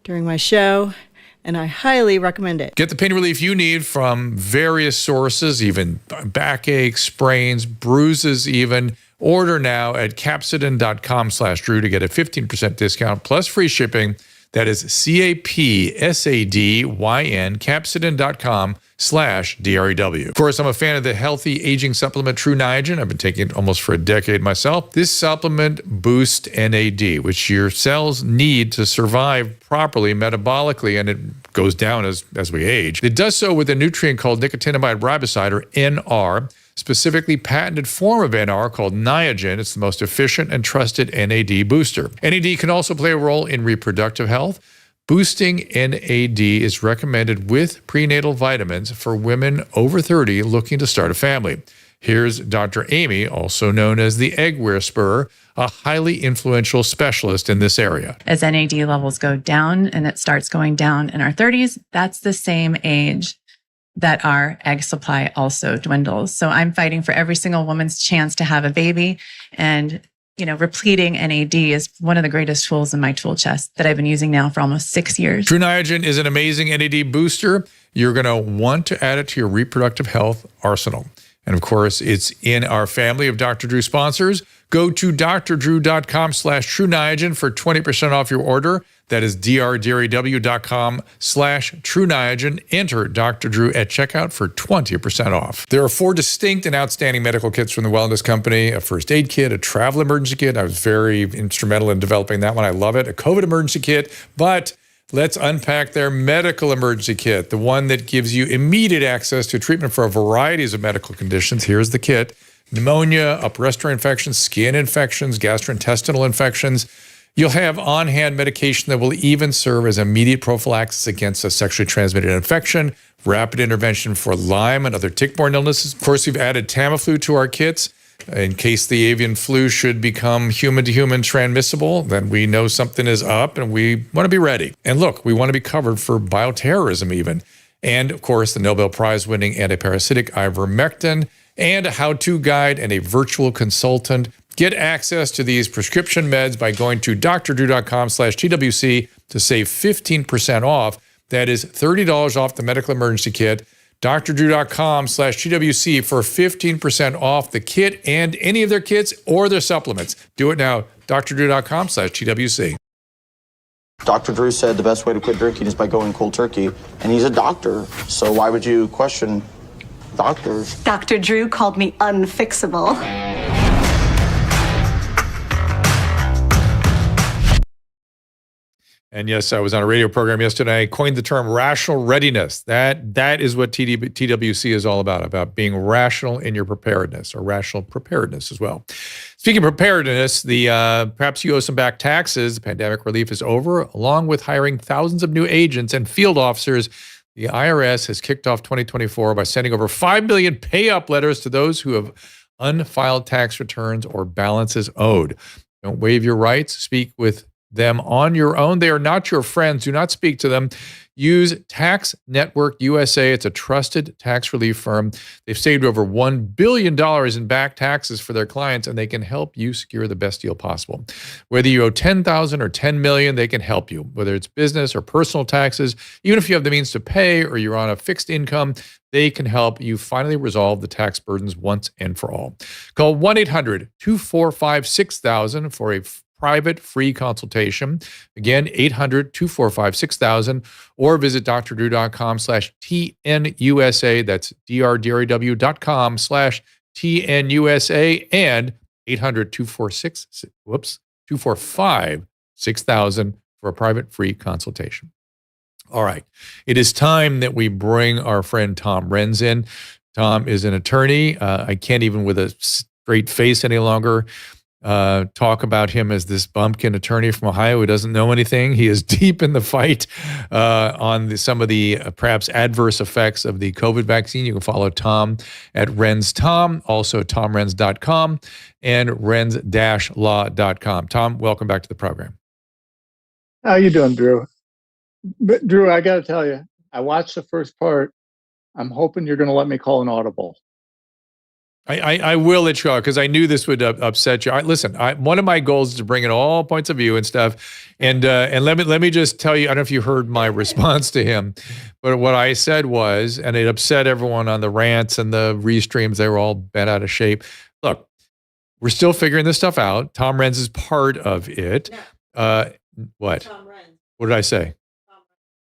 during my show, and I highly recommend it. Get the pain relief you need from various sources, even backache, sprains, bruises even. Order now at capsidin.com/Drew to get a 15% discount plus free shipping. That is CAPSADYN, capsidin.com/DREW. Of course, I'm a fan of the healthy aging supplement True Niagen. I've been taking it almost for a decade myself. This supplement boosts NAD, which your cells need to survive properly metabolically, and it goes down as we age. It does so with a nutrient called nicotinamide riboside, or NR, specifically patented form of NR called Niagen. It's the most efficient and trusted NAD booster. NAD can also play a role in reproductive health. Boosting NAD is recommended with prenatal vitamins for women over 30 looking to start a family. Here's Dr. Amy, also known as the Egg Whisperer, a highly influential specialist in this area. As NAD levels go down, and it starts going down in our 30s, that's the same age that our egg supply also dwindles. So I'm fighting for every single woman's chance to have a baby. And, repleting NAD is one of the greatest tools in my tool chest that I've been using now for almost 6 years. True Niagen is an amazing NAD booster. You're going to want to add it to your reproductive health arsenal. And of course, it's in our family of Dr. Drew sponsors. Go to drdrew.com/True Niagen for 20% off your order. That is drdraw.com/True Niagen. Enter Dr. Drew at checkout for 20% off. There are 4 distinct and outstanding medical kits from the Wellness Company: a first aid kit, a travel emergency kit. I was very instrumental in developing that one. I love it. A COVID emergency kit. But let's unpack their medical emergency kit, the one that gives you immediate access to treatment for a variety of medical conditions. Here's the kit: pneumonia, upper respiratory infections, skin infections, gastrointestinal infections. You'll have on-hand medication that will even serve as immediate prophylaxis against a sexually transmitted infection, rapid intervention for Lyme and other tick-borne illnesses. Of course, we've added Tamiflu to our kits in case the avian flu should become human-to-human transmissible. Then we know something is up and we want to be ready. And look, we want to be covered for bioterrorism even. And of course, the Nobel Prize-winning antiparasitic ivermectin, and a how-to guide and a virtual consultant. Get access to these prescription meds by going to drdrew.com/TWC to save 15% off. That is $30 off the medical emergency kit. drdrew.com/TWC for 15% off the kit and any of their kits or their supplements. Do it now. drdrew.com/TWC. Dr. Drew said the best way to quit drinking is by going cold turkey, and he's a doctor, so why would you question doctors? Dr. Drew called me unfixable. And yes, I was on a radio program yesterday. I coined the term rational readiness. That is what TWC is all about being rational in your preparedness, or rational preparedness as well. Speaking of preparedness, perhaps you owe some back taxes. The pandemic relief is over. Along with hiring thousands of new agents and field officers, the IRS has kicked off 2024 by sending over 5 million pay-up letters to those who have unfiled tax returns or balances owed. Don't waive your rights. Speak with them on your own. They are not your friends. Do not speak to them. Use Tax Network USA. It's a trusted tax relief firm. They've saved over $1 billion in back taxes for their clients, and they can help you secure the best deal possible. Whether you owe $10,000 or $10 million, they can help you. Whether it's business or personal taxes, even if you have the means to pay or you're on a fixed income, they can help you finally resolve the tax burdens once and for all. Call 1-800-245-6000 for a private free consultation. Again, 800-245-6000, or visit drdrew.com/TNUSA. That's drdrew.com/TNUSA, and 800-245-6000 for a private free consultation. All right. It is time that we bring our friend Tom Renz in. Tom is an attorney. I can't even with a straight face any longer talk about him as this bumpkin attorney from Ohio who doesn't know anything. He is deep in the fight on some of the perhaps adverse effects of the COVID vaccine. You can follow Tom at RenzTom, also TomRenz.com and Renz-law.com. Tom, welcome back to the program. How you doing, Drew? But Drew, I got to tell you, I watched the first part. I'm hoping you're going to let me call an audible. I will let you go because I knew this would upset you. Listen, one of my goals is to bring in all points of view and stuff. And let me just tell you, I don't know if you heard my response to him, but what I said was, and it upset everyone on the rants and the restreams, they were all bent out of shape. Look, we're still figuring this stuff out. Tom Renz is part of it. What? Tom Renz. What did I say?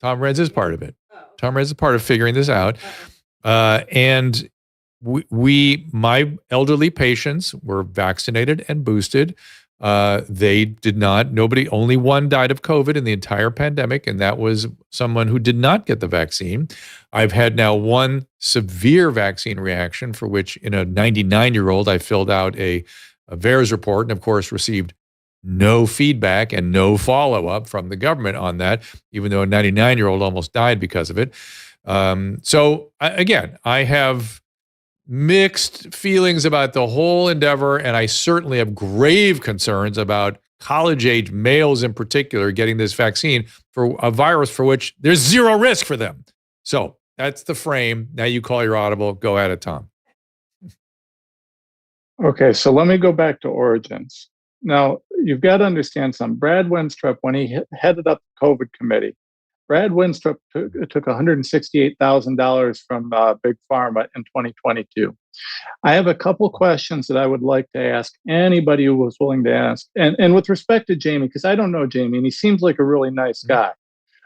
Tom Renz is part of it. Tom Renz is part of figuring this out. And my elderly patients were vaccinated and boosted. They did not, only one died of COVID in the entire pandemic, and that was someone who did not get the vaccine. I've had now one severe vaccine reaction for which in a 99-year-old, I filled out a VAERS report and of course received no feedback and no follow-up from the government on that, even though a 99-year-old almost died because of it. I have mixed feelings about the whole endeavor, and I certainly have grave concerns about college-age males in particular getting this vaccine for a virus for which there's zero risk for them. So that's the frame. Now you call your audible. Go at it, Tom. Okay, so let me go back to origins. Now, you've got to understand something. Brad Wenstrup, when he headed up the COVID committee, Brad Winstrup took $168,000 from Big Pharma in 2022. I have a couple questions that I would like to ask anybody who was willing to ask. And with respect to Jamie, because I don't know Jamie, and he seems like a really nice guy.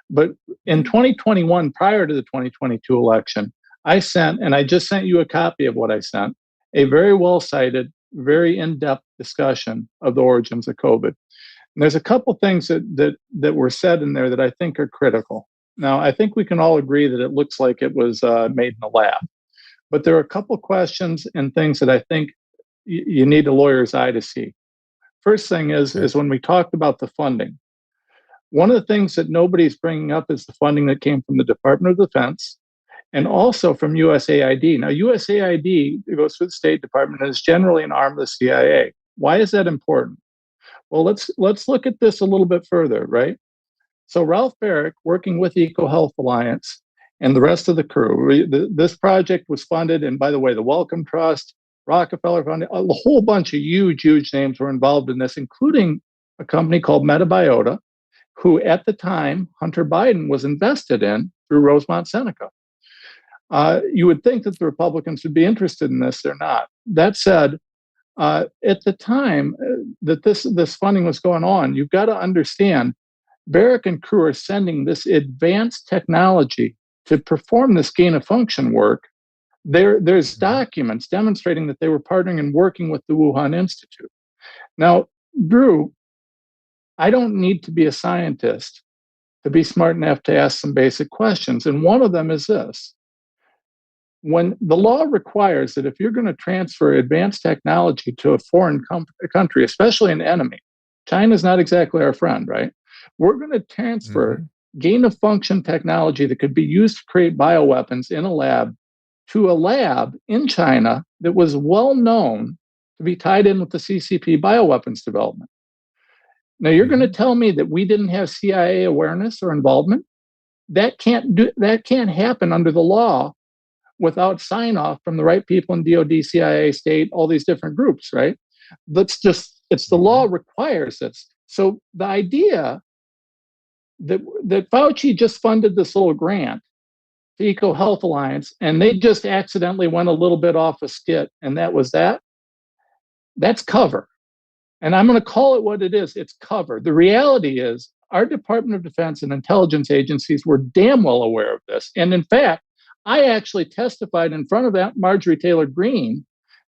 But in 2021, prior to the 2022 election, I just sent you a copy of what I sent, a very well-cited, very in-depth discussion of the origins of COVID. And there's a couple things that were said in there that I think are critical. Now, I think we can all agree that it looks like it was made in a lab. But there are a couple questions and things that I think you need a lawyer's eye to see. First thing is when we talked about the funding, one of the things that nobody's bringing up is the funding that came from the Department of Defense and also from USAID. Now, USAID goes through the State Department and is generally an arm of the CIA. Why is that important? Well, let's look at this a little bit further, right? So Ralph Barrick, working with EcoHealth Alliance and the rest of the crew, this project was funded, and by the way, the Wellcome Trust, Rockefeller Foundation, a whole bunch of huge names were involved in this, including a company called Metabiota, who at the time Hunter Biden was invested in through Rosemont Seneca. You would think that the Republicans would be interested in this. They're not. That said, at the time that this funding was going on, you've got to understand, Barrick and crew are sending this advanced technology to perform this gain of function work. There's documents demonstrating that they were partnering and working with the Wuhan Institute. Now, Drew, I don't need to be a scientist to be smart enough to ask some basic questions. And one of them is this. When the law requires that if you're going to transfer advanced technology to a foreign country, especially an enemy, China's not exactly our friend, right? We're going to transfer gain of function technology that could be used to create bioweapons in a lab to a lab in China that was well known to be tied in with the CCP bioweapons development. Now, you're going to tell me that we didn't have CIA awareness or involvement? That can't happen under the law without sign off from the right people in DOD, CIA, state, all these different groups, right? It's the law requires this. So the idea that Fauci just funded this little grant to EcoHealth Alliance and they just accidentally went a little bit off a skit and that's cover. And I'm going to call it what it is. It's cover. The reality is our Department of Defense and intelligence agencies were damn well aware of this. And in fact, I actually testified in front of Marjorie Taylor Greene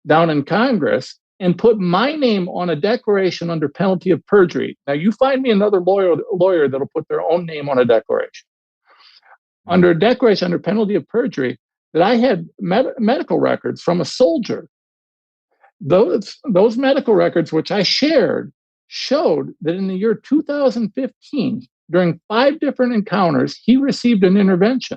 down in Congress and put my name on a declaration under penalty of perjury. Now, you find me another lawyer that'll put their own name on a declaration. Under a declaration under penalty of perjury that I had medical records from a soldier. Those medical records, which I shared, showed that in the year 2015, during 5 different encounters, he received an intervention.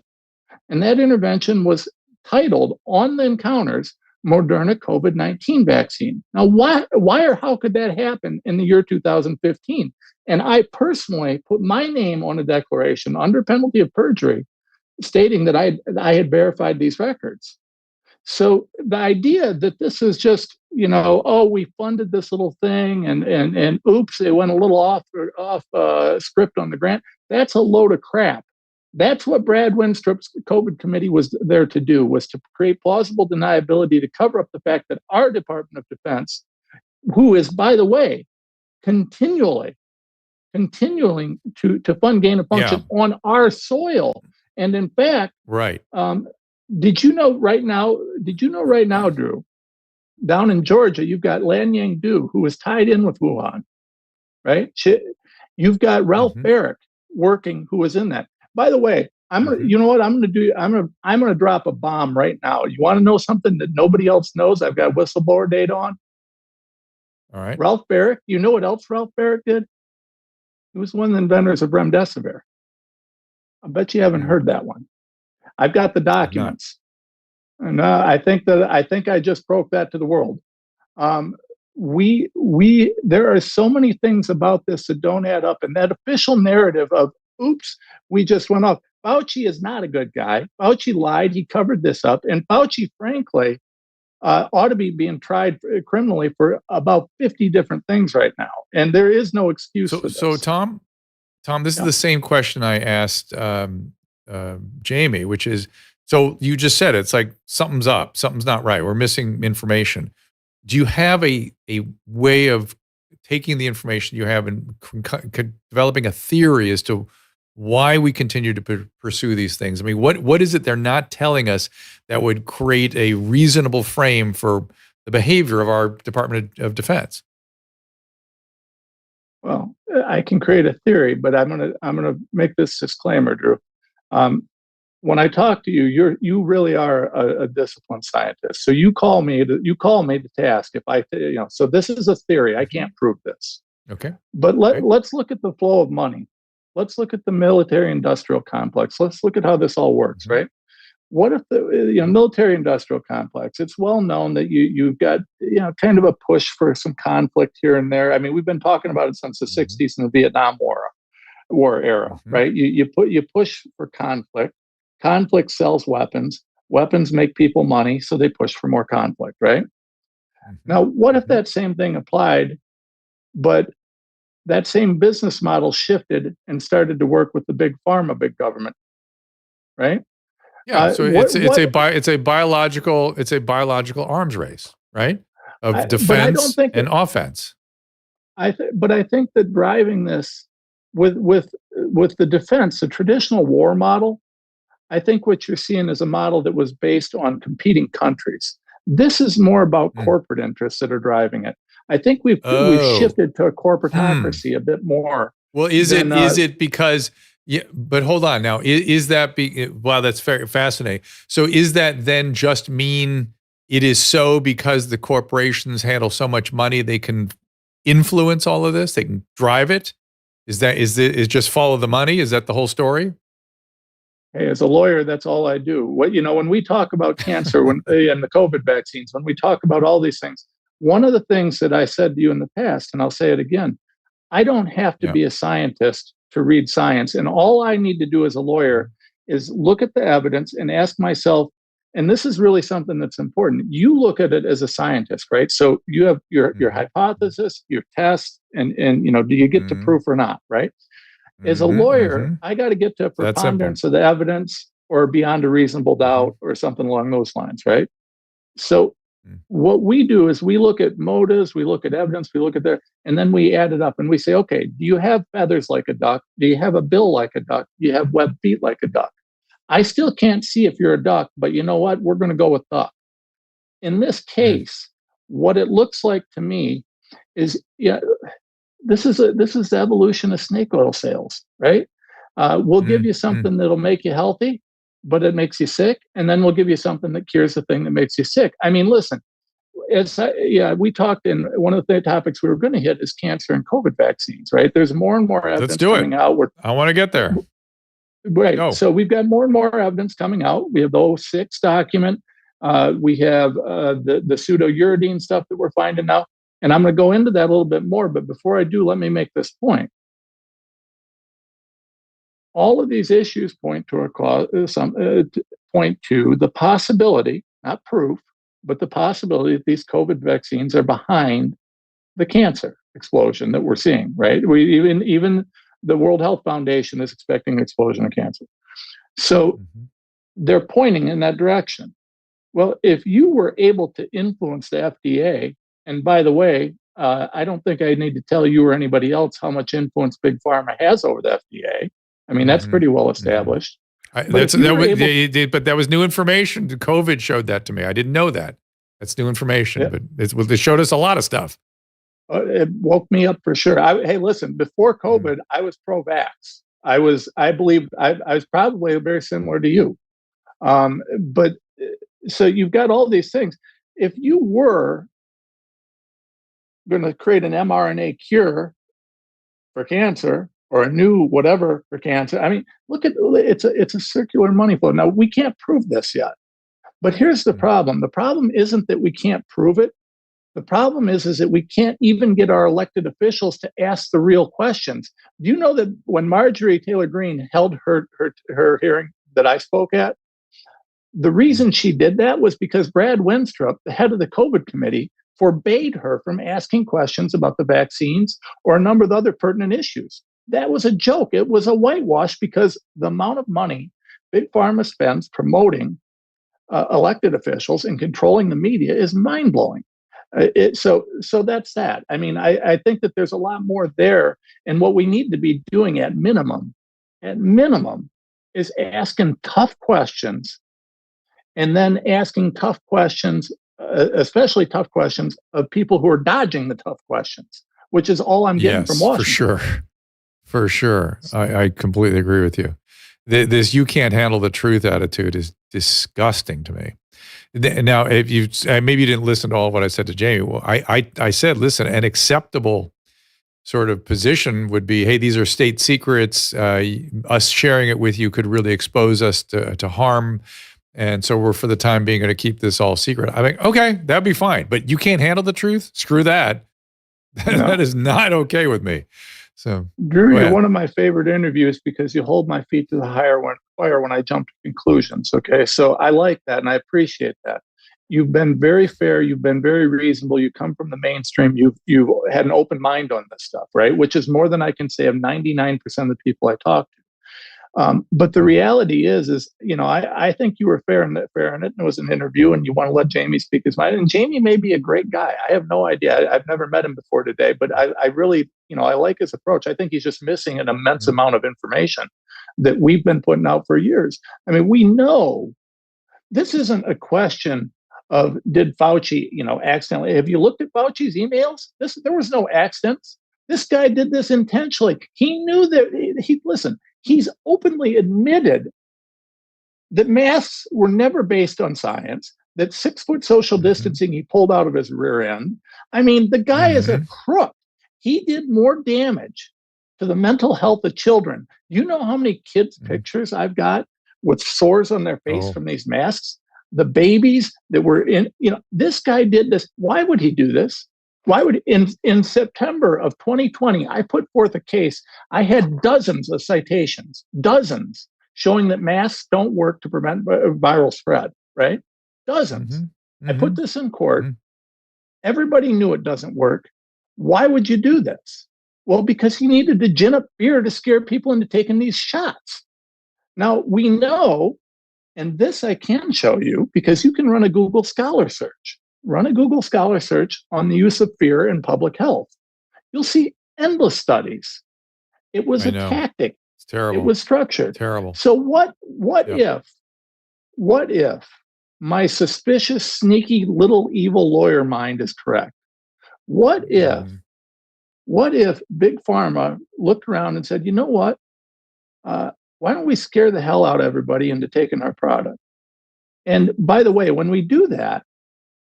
And that intervention was titled on the encounters, Moderna COVID-19 vaccine. Now, why or how could that happen in the year 2015? And I personally put my name on a declaration under penalty of perjury stating that I had verified these records. So the idea that this is just, we funded this little thing and oops, it went a little off script on the grant, that's a load of crap. That's what Brad Winstrup's COVID committee was there to do, was to create plausible deniability to cover up the fact that our Department of Defense, who is, by the way, continuing to fund gain of function on our soil. And in fact, right. Did you know right now, Drew, down in Georgia, you've got Lanyang Du, who is tied in with Wuhan, right? You've got Ralph Barrick working, who was in that. By the way, you know what I'm going to do? I'm going to drop a bomb right now. You want to know something that nobody else knows? I've got whistleblower data on. All right. Ralph Barrick. You know what else Ralph Barrick did? He was one of the inventors of remdesivir. I bet you haven't heard that one. I've got the documents, and I think I just broke that to the world. There are so many things about this that don't add up, and that official narrative of "oops, we just went off." Fauci is not a good guy. Fauci lied. He covered this up, and Fauci, frankly, ought to be being tried criminally for about 50 different things right now, and there is no excuse for this. So, Tom, Tom, this is the same question I asked Jamie, which is, so you just said it's like something's up, something's not right. We're missing information. Do you have a way of taking the information you have and developing a theory as to why we continue to pursue these things? I mean, what is it they're not telling us that would create a reasonable frame for the behavior of our Department of Defense? Well, I can create a theory, but I'm gonna make this disclaimer, Drew. When I talk to you, you really are a disciplined scientist. So you call me to task if I, So this is a theory. I can't prove this. Okay. But let's look at the flow of money. Let's look at the military-industrial complex. Let's look at how this all works, right? What if the military-industrial complex? It's well known that you've got kind of a push for some conflict here and there. I mean, we've been talking about it since the '60s and the Vietnam War era, right? You push for conflict. Conflict sells weapons. Weapons make people money, so they push for more conflict, right? Now, what if that same thing applied, but that same business model shifted and started to work with the big pharma, big government, right? Yeah, so it's a biological arms race, right? Of defense and offense. But I think that driving this with the defense, the traditional war model, I think what you're seeing is a model that was based on competing countries. This is more about corporate interests that are driving it. I think we've shifted to a corporatocracy a bit more. Well, is it because? Yeah, but hold on now. Is that wow? That's very fascinating. So is that then just mean it is so because the corporations handle so much money they can influence all of this? They can drive it. Is just follow the money? Is that the whole story? Hey, as a lawyer, that's all I do. When we talk about cancer and the COVID vaccines, when we talk about all these things, one of the things that I said to you in the past, and I'll say it again, I don't have to be a scientist to read science. And all I need to do as a lawyer is look at the evidence and ask myself, and this is really something that's important. You look at it as a scientist, right? So you have your hypothesis, your test, and do you get to proof or not, right? As a lawyer, I got to get to a preponderance of the evidence or beyond a reasonable doubt or something along those lines, right? So what we do is we look at motives, we look at evidence, we look at and then we add it up and we say, okay, do you have feathers like a duck? Do you have a bill like a duck? Do you have webbed feet like a duck? I still can't see if you're a duck, but you know what? We're going to go with duck. In this case, what it looks like to me is, this is the evolution of snake oil sales, right? We'll give you something that'll make you healthy, but it makes you sick, and then we'll give you something that cures the thing that makes you sick. I mean, listen, we talked in one of the topics we were going to hit is cancer and COVID vaccines, right? There's more and more evidence coming out. I want to get there. Right. Go. So we've got more and more evidence coming out. We have the 06 document. We have the pseudouridine stuff that we're finding now. And I'm going to go into that a little bit more. But before I do, let me make this point. All of these issues point to the possibility, not proof, but the possibility that these COVID vaccines are behind the cancer explosion that we're seeing, right? Even the World Health Foundation is expecting an explosion of cancer. So they're pointing in that direction. Well, if you were able to influence the FDA, and by the way, I don't think I need to tell you or anybody else how much influence Big Pharma has over the FDA. I mean, that's pretty well established. But that was new information. COVID showed that to me. I didn't know that. That's new information, but it showed us a lot of stuff. It woke me up for sure. Hey, listen, before COVID, I was pro-vax. I believe I was probably very similar to you. But so you've got all these things. If you were going to create an mRNA cure for cancer or a new whatever for cancer, I mean, look at it's a circular money flow. Now, we can't prove this yet. But here's the problem. The problem isn't that we can't prove it. The problem is that we can't even get our elected officials to ask the real questions. Do you know that when Marjorie Taylor Greene held her hearing that I spoke at, the reason she did that was because Brad Wenstrup, the head of the COVID committee, forbade her from asking questions about the vaccines or a number of other pertinent issues. that was a joke. It was a whitewash because the amount of money Big Pharma spends promoting elected officials and controlling the media is mind blowing. So that's that. I mean, I think that there's a lot more there, and what we need to be doing at minimum, is asking tough questions, and then asking tough questions, especially tough questions of people who are dodging the tough questions, which is all I'm getting from Yes, for Washington. sure. For sure. I completely agree with you. This "you can't handle the truth" attitude is disgusting to me. Now, if you maybe you didn't listen to all of what I said to Jamie. Well, I said, listen, an acceptable sort of position would be, hey, these are state secrets. Us sharing it with you could really expose us to harm. And so we're, for the time being, going to keep this all secret. I think, okay, that'd be fine. But you can't handle the truth? Screw that. That is not okay with me. So, Drew, you're one of my favorite interviews because you hold my feet to the fire when I jump to conclusions. Okay, so I like that and I appreciate that. You've been very fair. You've been very reasonable. You come from the mainstream. You've had an open mind on this stuff, right? Which is more than I can say of 99% of the people I talk to. But the reality is, I think you were fair in it. It was an interview, and you want to let Jamie speak his mind. And Jamie may be a great guy. I have no idea. I've never met him before today, but I really, I like his approach. I think he's just missing an immense amount of information that we've been putting out for years. I mean, we know this isn't a question of did Fauci, accidentally. Have you looked at Fauci's emails? There was no accidents. This guy did this intentionally. He knew that he's openly admitted that masks were never based on science, that 6-foot social distancing he pulled out of his rear end. I mean, the guy is a crook. He did more damage to the mental health of children. You know how many kids' pictures I've got with sores on their face from these masks? The babies that were in, this guy did this. Why would he do this? Why would in September of 2020, I put forth a case. I had dozens of citations, showing that masks don't work to prevent viral spread, right? Dozens. I put this in court. Everybody knew it doesn't work. Why would you do this? Well, because he needed to gin up fear to scare people into taking these shots. Now, we know, and this I can show you, because you can run a Google Scholar search. Run a Google Scholar search on the use of fear in public health. You'll see endless studies. It was a tactic. It's terrible. It was structured. Terrible. So what if my suspicious, sneaky, little evil lawyer mind is correct? What if Big Pharma looked around and said, you know what? Why don't we scare the hell out of everybody into taking our product? And by the way, when we do that,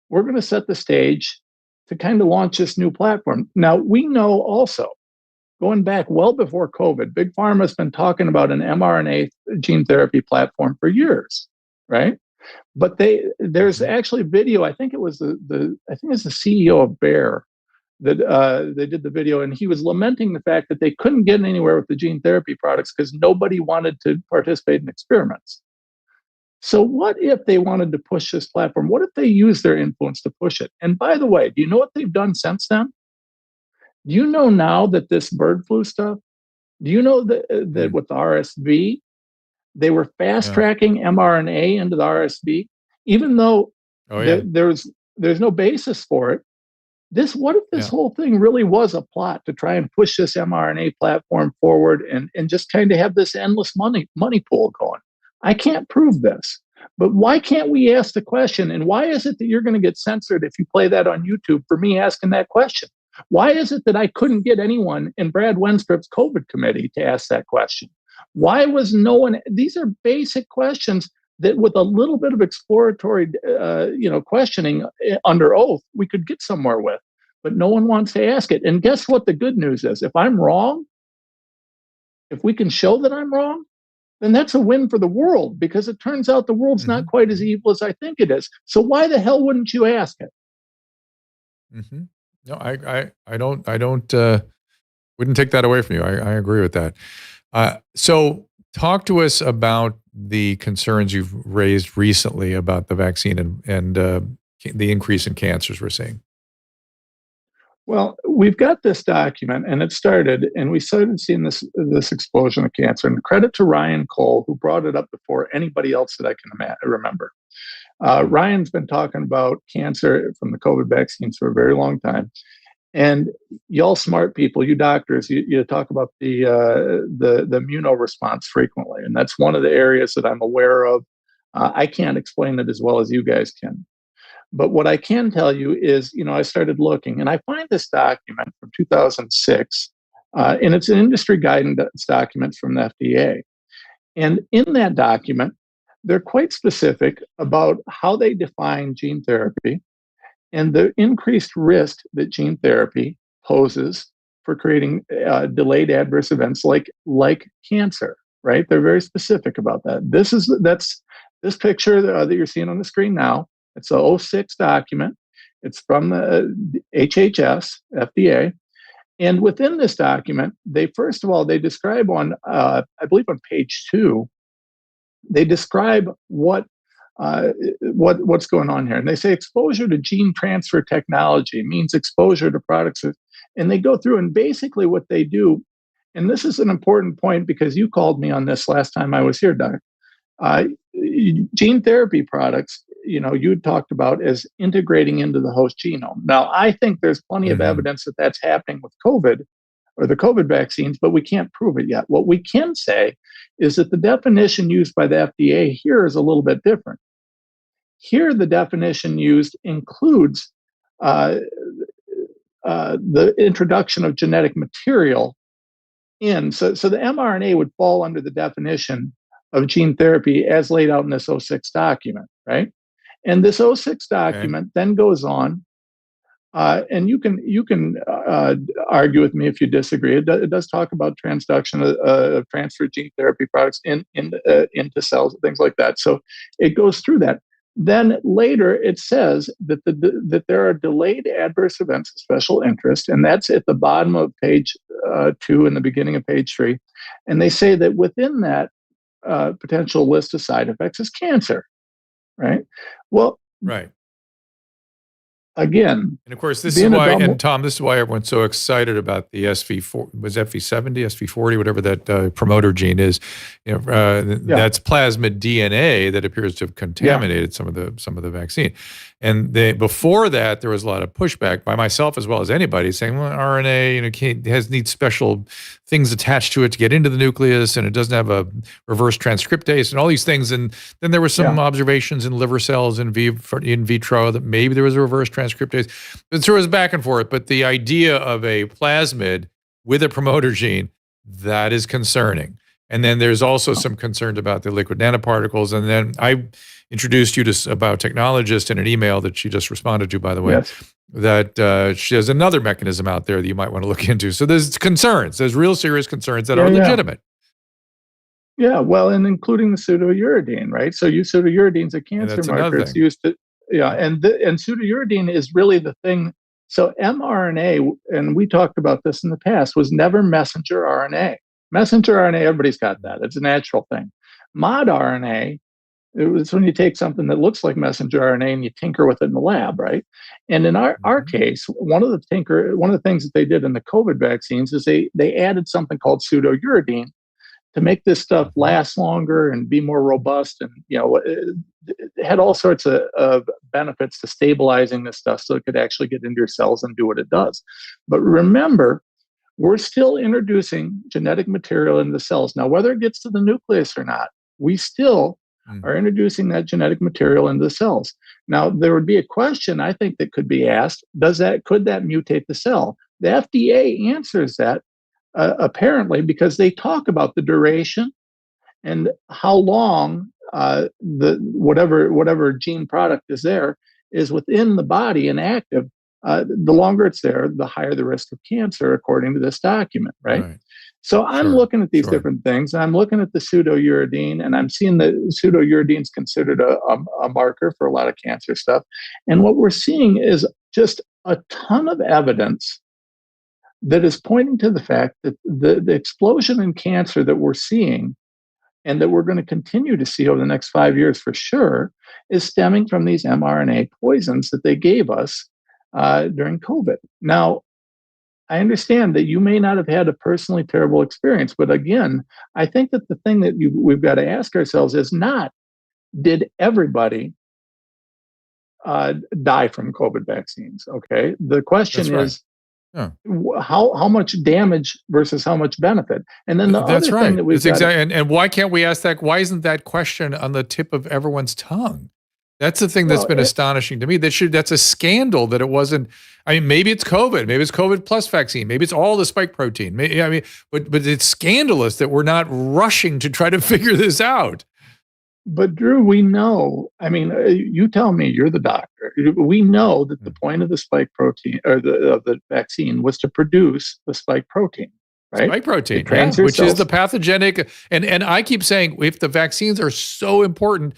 we're going to set the stage to kind of launch this new platform. Now, we know also, going back well before COVID, Big Pharma has been talking about an mRNA gene therapy platform for years, right? But there's actually video. I think it was the CEO of Bayer that they did the video, and he was lamenting the fact that they couldn't get anywhere with the gene therapy products because nobody wanted to participate in experiments. So what if they wanted to push this platform? What if they use their influence to push it? And by the way, do you know what they've done since then? Do you know now that this bird flu stuff, do you know that with the RSV, they were fast tracking mRNA into the RSV, even though there's no basis for it? What if this whole thing really was a plot to try and push this mRNA platform forward and just kind of have this endless money pool going? I can't prove this, but why can't we ask the question? And why is it that you're going to get censored if you play that on YouTube for me asking that question? Why is it that I couldn't get anyone in Brad Wenstrup's COVID committee to ask that question? Why was no one? These are basic questions that with a little bit of exploratory, questioning under oath, we could get somewhere with, but no one wants to ask it. And guess what the good news is? If I'm wrong, if we can show that I'm wrong, then that's a win for the world, because it turns out the world's not quite as evil as I think it is. So why the hell wouldn't you ask it? No, I don't wouldn't take that away from you. I agree with that. So talk to us about the concerns you've raised recently about the vaccine and the increase in cancers we're seeing. Well, we've got this document, and it started, and we started seeing this explosion of cancer. And credit to Ryan Cole, who brought it up before anybody else that I can remember. Ryan's been talking about cancer from the COVID vaccines for a very long time. And y'all smart people, you doctors, you talk about the immunoresponse frequently, and that's one of the areas that I'm aware of. I can't explain it as well as you guys can. But what I can tell you is, I started looking, and I find this document from 2006, and it's an industry guidance document from the FDA. And in that document, they're quite specific about how they define gene therapy and the increased risk that gene therapy poses for creating delayed adverse events like cancer. Right? They're very specific about that. That's this picture that you're seeing on the screen now. It's a 06 document. It's from the HHS, FDA. And within this document, they describe I believe on page 2, they describe what's going on here. And they say exposure to gene transfer technology means exposure to products. And they go through, and basically what they do, and this is an important point because you called me on this last time I was here, Doc. Gene therapy products, you had talked about as integrating into the host genome. Now, I think there's plenty of evidence that that's happening with COVID or the COVID vaccines, but we can't prove it yet. What we can say is that the definition used by the FDA here is a little bit different. Here, the definition used includes the introduction of genetic material in. So the mRNA would fall under the definition of gene therapy as laid out in this 06 document, right? And this 06 document then goes on, and you can argue with me if you disagree. It does talk about transduction of transferred gene therapy products into cells and things like that. So it goes through that. Then later it says that that there are delayed adverse events of special interest, and that's at the bottom of page 2 and the beginning of page 3. And they say that within that potential list of side effects is cancer, right? Well, right. Again, and of course, this is why, and Tom, this is why everyone's so excited about the SV4, was FV70, SV40, whatever that promoter gene is. That's plasmid DNA that appears to have contaminated some of the vaccine. And before that, there was a lot of pushback by myself as well as anybody saying, well, RNA, needs special things attached to it to get into the nucleus, and it doesn't have a reverse transcriptase and all these things. And then there were some observations in liver cells in vitro that maybe there was a reverse transcriptase. And so it was back and forth. But the idea of a plasmid with a promoter gene, that is concerning. And then there's also some concerns about the liquid nanoparticles. And then I introduced you to a biotechnologist in an email that she just responded to, by the way, that she has another mechanism out there that you might want to look into. So there's concerns. There's real serious concerns that are legitimate. Yeah, well, and including the pseudouridine, right? So pseudouridine is a cancer marker. It's used to, and pseudouridine is really the thing. So mRNA, and we talked about this in the past, was never messenger RNA. Messenger RNA, everybody's got that. It's a natural thing. Mod RNA, it was when you take something that looks like messenger RNA and you tinker with it in the lab, right? And in our case, one of the things that they did in the COVID vaccines is they added something called pseudouridine to make this stuff last longer and be more robust. And, it had all sorts of benefits to stabilizing this stuff so it could actually get into your cells and do what it does. But remember, we're still introducing genetic material into the cells. Now, whether it gets to the nucleus or not, we still are introducing that genetic material into the cells. Now, there would be a question, I think, that could be asked, could that mutate the cell? The FDA answers that apparently because they talk about the duration and how long whatever gene product is there is within the body and active. The longer it's there, the higher the risk of cancer, according to this document, right? So I'm looking at these different things. I'm looking at the pseudouridine, and I'm seeing that pseudouridine is considered a marker for a lot of cancer stuff. And what we're seeing is just a ton of evidence that is pointing to the fact that the explosion in cancer that we're seeing and that we're going to continue to see over the next 5 years for sure is stemming from these mRNA poisons that they gave us during COVID. Now, I understand that you may not have had a personally terrible experience, but again, I think that the thing that we've got to ask ourselves is not, did everybody die from COVID vaccines? Okay. The question is, how much damage versus how much benefit? And then the That's other right. thing that we've got and why can't we ask that? Why isn't that question on the tip of everyone's tongue? That's the thing that's been astonishing to me. That's a scandal that it wasn't. I mean, maybe it's COVID. Maybe it's COVID plus vaccine. Maybe it's all the spike protein. But it's scandalous that we're not rushing to try to figure this out. But Drew, we know, I mean, you tell me, you're the doctor. We know that the point of the spike protein or of the vaccine was to produce the spike protein, right? Spike protein, which is the pathogenic. And I keep saying, if the vaccines are so important,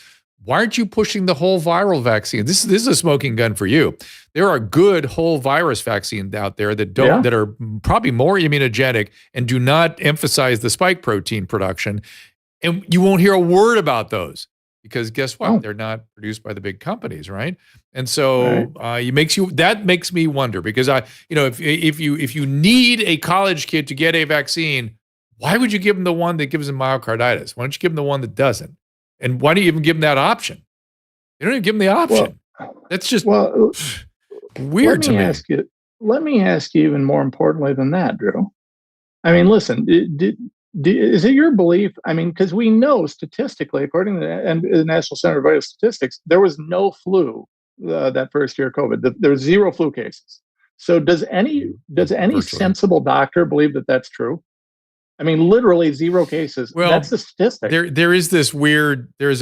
why aren't you pushing the whole viral vaccine? This is a smoking gun for you. There are good whole virus vaccines out there that that are probably more immunogenic and do not emphasize the spike protein production. And you won't hear a word about those because guess what? They're not produced by the big companies, right? And so that makes me wonder because if you need a college kid to get a vaccine, why would you give them the one that gives them myocarditis? Why don't you give them the one that doesn't? And why do you even give them that option? You don't even give them the option. That's just weird to me. Let me ask you even more importantly than that, Drew. I mean, listen, is it your belief? I mean, because we know statistically, according to the National Center for Vital Statistics, there was no flu that first year of COVID. There was 0 flu cases. So does any sensible doctor believe that that's true? I mean, literally 0 cases. Well, that's the statistic. There's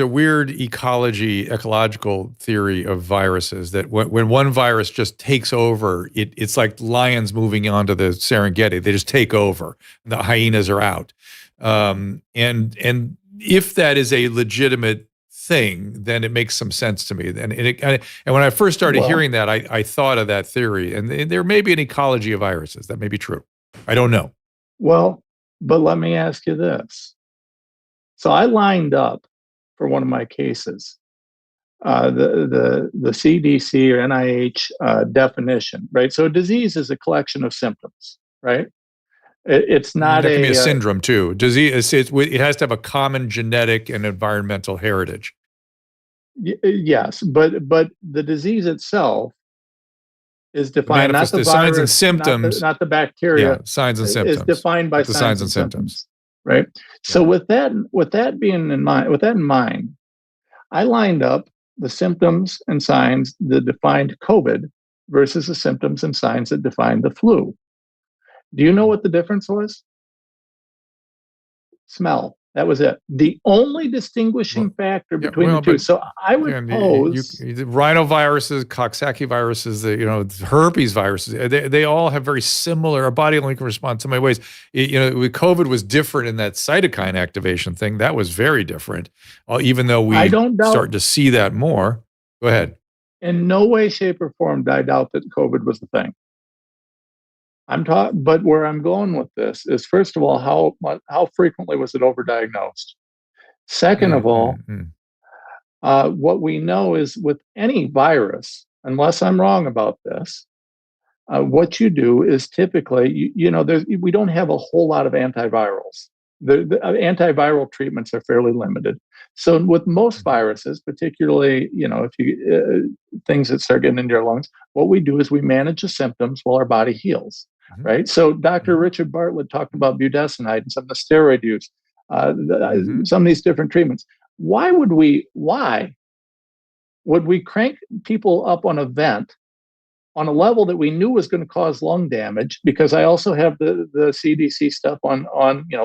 a weird ecological theory of viruses that when one virus just takes over, it's like lions moving onto the Serengeti. They just take over. The hyenas are out. And if that is a legitimate thing, then it makes some sense to me. And when I first started hearing that, I thought of that theory. And there may be an ecology of viruses. That may be true. I don't know. Well, but let me ask you this. So I lined up for one of my cases, the CDC or NIH definition, right? So a disease is a collection of symptoms, right? It's not that can be a syndrome too. Disease, it has to have a common genetic and environmental heritage. Yes, but the disease itself is defined not the virus, signs and symptoms, not the bacteria. Yeah, signs and symptoms is defined by the signs and symptoms. Right. Yeah. So with that being in mind, I lined up the symptoms and signs that defined COVID versus the symptoms and signs that defined the flu. Do you know what the difference was? Smell. That was it. The only distinguishing factor between the two. So I would pose rhinoviruses, Coxsackie viruses, herpes viruses. They all have very similar. Our body only can respond so many ways. With COVID was different in that cytokine activation thing. That was very different. Even though we start to see that more. Go ahead. In no way, shape, or form did I doubt that COVID was the thing. But where I'm going with this is, first of all, how frequently was it overdiagnosed? Second of all, what we know is with any virus, unless I'm wrong about this, what you do is typically, we don't have a whole lot of antivirals. The antiviral treatments are fairly limited. So with most viruses, particularly, if you things that start getting into your lungs, what we do is we manage the symptoms while our body heals. Right. So Dr. Richard Bartlett talked about budesonide and some of the steroid use, some of these different treatments. Why would we crank people up on a vent on a level that we knew was going to cause lung damage? Because I also have the CDC stuff on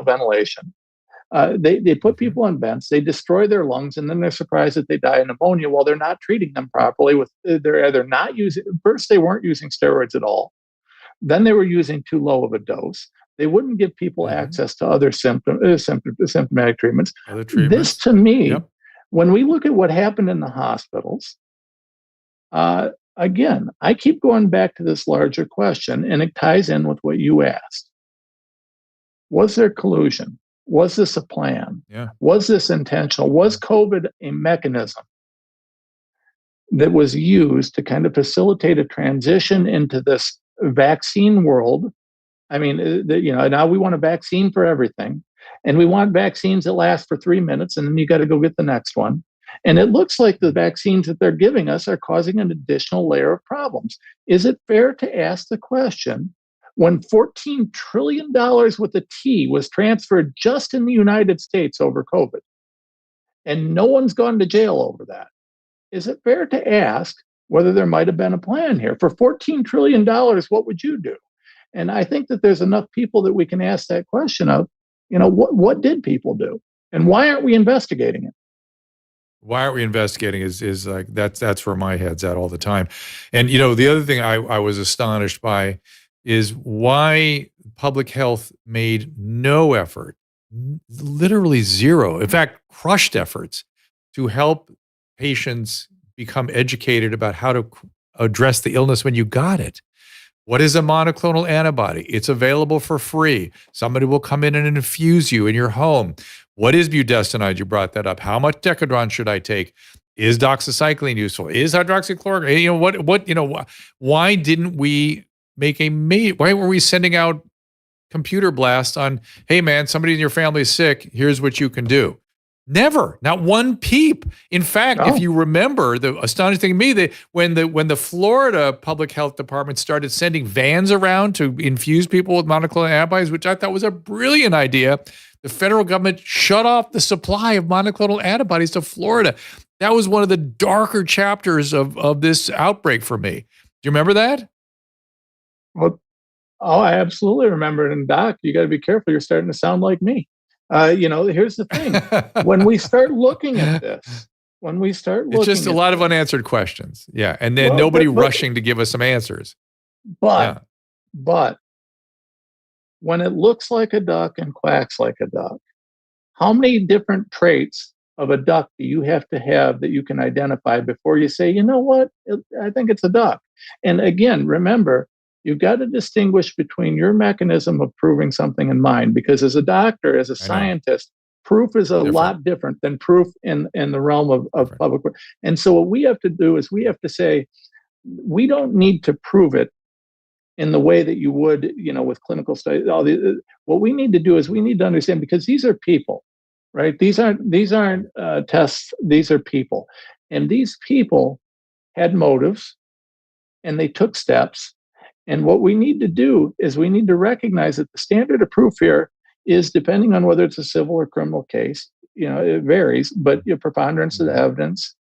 ventilation. They put people on vents, they destroy their lungs, and then they're surprised that they die of pneumonia while they're not treating them properly. They're either not using, first they weren't using steroids at all. Then they were using too low of a dose. They wouldn't give people access to other symptomatic treatments. This, to me, when we look at what happened in the hospitals, again, I keep going back to this larger question, and it ties in with what you asked. Was there collusion? Was this a plan? Yeah. Was this intentional? Was COVID a mechanism that was used to kind of facilitate a transition into this vaccine world I mean, now we want a vaccine for everything, and we want vaccines that last for 3 minutes, and then you got to go get the next one. And it looks like the vaccines that they're giving us are causing an additional layer of problems. Is it fair to ask the question, when $14 trillion with a T was transferred just in the United States over COVID, and no one's gone to jail over that, is it fair to ask whether there might have been a plan here? For $14 trillion, what would you do? And I think that there's enough people that we can ask that question of, what did people do? And why aren't we investigating it? Why aren't we investigating is like, that's where my head's at all the time. And, the other thing I was astonished by is why public health made no effort, literally zero, in fact, crushed efforts to help patients become educated about how to address the illness when you got it. What is a monoclonal antibody? It's available for free. Somebody will come in and infuse you in your home. What is budesonide? You brought that up. How much Decadron should I take? Is doxycycline useful? Is hydroxychloroquine? Why didn't we why were we sending out computer blasts on, hey man, somebody in your family is sick, here's what you can do? Never, not one peep. In fact, if you remember, the astonishing thing to me, that when the Florida Public Health Department started sending vans around to infuse people with monoclonal antibodies, which I thought was a brilliant idea, the federal government shut off the supply of monoclonal antibodies to Florida. That was one of the darker chapters of this outbreak for me. Do you remember that? Well, I absolutely remember it. And Doc, you got to be careful. You're starting to sound like me. Here's the thing. When we start looking at this, it's just a lot of unanswered questions. Yeah. And then nobody rushing to give us some answers. But when it looks like a duck and quacks like a duck, how many different traits of a duck do you have to have that you can identify before you say, you know what, I think it's a duck? And again, remember, you've got to distinguish between your mechanism of proving something and mine, because as a doctor, as a scientist, proof is a lot different than proof in the realm of public. And so what we have to do is we have to say, we don't need to prove it in the way that you would, with clinical studies. What we need to do is we need to understand, because these are people, right? These aren't tests. These are people. And these people had motives and they took steps. And what we need to do is we need to recognize that the standard of proof here is, depending on whether it's a civil or criminal case, it varies, but your preponderance of the evidence,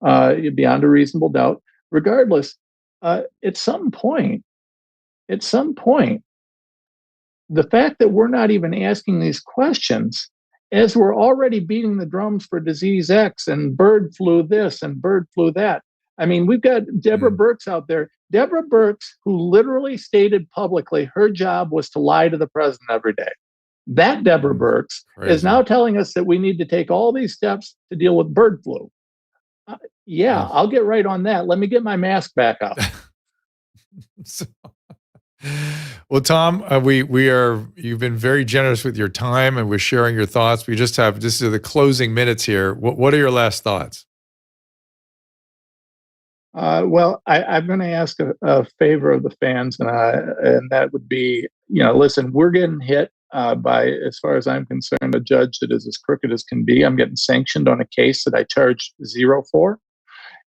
beyond a reasonable doubt, regardless, at some point, the fact that we're not even asking these questions, as we're already beating the drums for disease X and bird flu this and bird flu that. I mean, we've got Deborah Birx out there. Deborah Birx, who literally stated publicly her job was to lie to the president every day. That Deborah Birx is now telling us that we need to take all these steps to deal with bird flu. I'll get right on that. Let me get my mask back up. Well, Tom, you've been very generous with your time and with sharing your thoughts. This is the closing minutes here. What are your last thoughts? Well, I'm going to ask a favor of the fans, and that would be, listen, we're getting hit by, as far as I'm concerned, a judge that is as crooked as can be. I'm getting sanctioned on a case that I charged $0 for.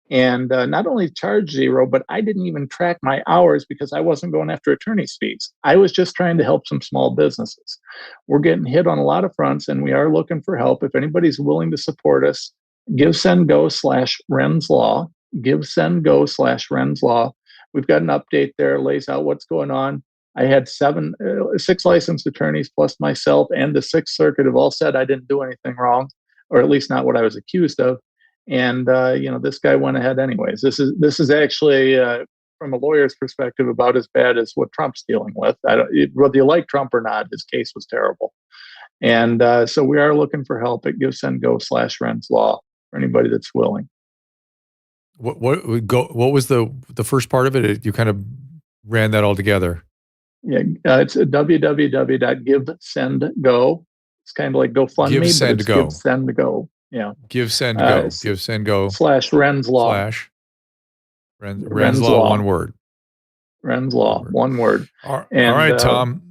And not only charged $0, but I didn't even track my hours because I wasn't going after attorney's fees. I was just trying to help some small businesses. We're getting hit on a lot of fronts, and we are looking for help. If anybody's willing to support us, GiveSendGo/Renz Law. GiveSendGo/Renz Law. We've got an update there, lays out what's going on. I had 6 licensed attorneys plus myself and the Sixth Circuit have all said I didn't do anything wrong, or at least not what I was accused of. And this guy went ahead anyways. This is actually, from a lawyer's perspective, about as bad as what Trump's dealing with. Whether you like Trump or not, his case was terrible. And so we are looking for help at GiveSendGo/Renz Law for anybody that's willing. What was the first part of it? You kind of ran that all together. Yeah, it's www.GiveSendGo. It's kind of like GoFundMe, but it's GiveSendGo. Yeah. GiveSendGo. GiveSendGo /Renz Law. Renz Law, one word. Renz law, one word. All And, right, Tom.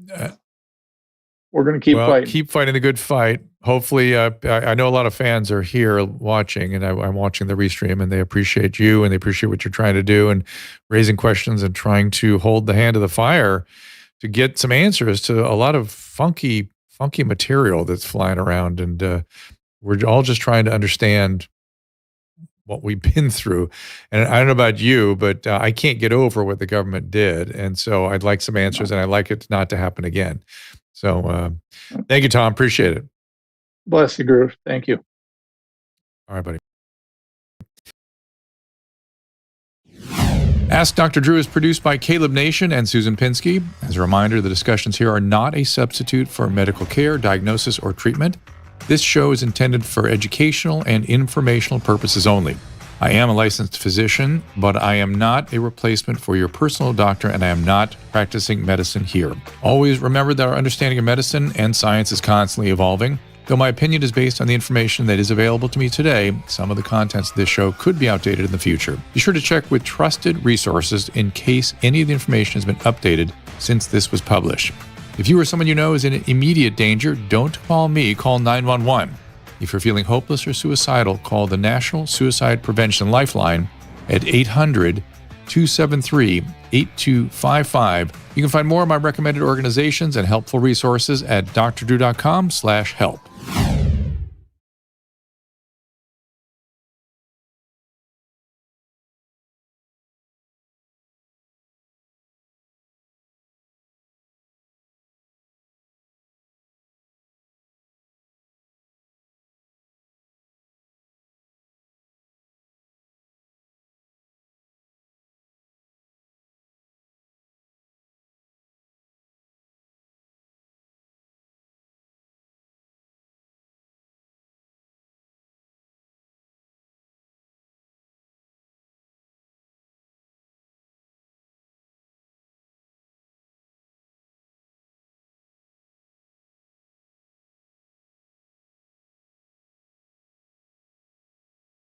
We're going to keep fighting. Keep fighting the good fight. Hopefully, I know a lot of fans are here watching, and I'm watching the restream, and they appreciate you, and they appreciate what you're trying to do, and raising questions and trying to hold the hand of the fire to get some answers to a lot of funky material that's flying around, and we're all just trying to understand what we've been through. And I don't know about you, but I can't get over what the government did, and so I'd like some answers, and I'd like it not to happen again. So thank you, Tom. Appreciate it. Bless you, Guru. Thank you. All right, buddy. Ask Dr. Drew is produced by Caleb Nation and Susan Pinsky. As a reminder, the discussions here are not a substitute for medical care, diagnosis, or treatment. This show is intended for educational and informational purposes only. I am a licensed physician, but I am not a replacement for your personal doctor, and I am not practicing medicine here. Always remember that our understanding of medicine and science is constantly evolving. Though my opinion is based on the information that is available to me today, some of the contents of this show could be outdated in the future. Be sure to check with trusted resources in case any of the information has been updated since this was published. If you or someone you know is in immediate danger, don't call me, call 911. If you're feeling hopeless or suicidal, call the National Suicide Prevention Lifeline at 800-273-8255. You can find more of my recommended organizations and helpful resources at drdrew.com/help.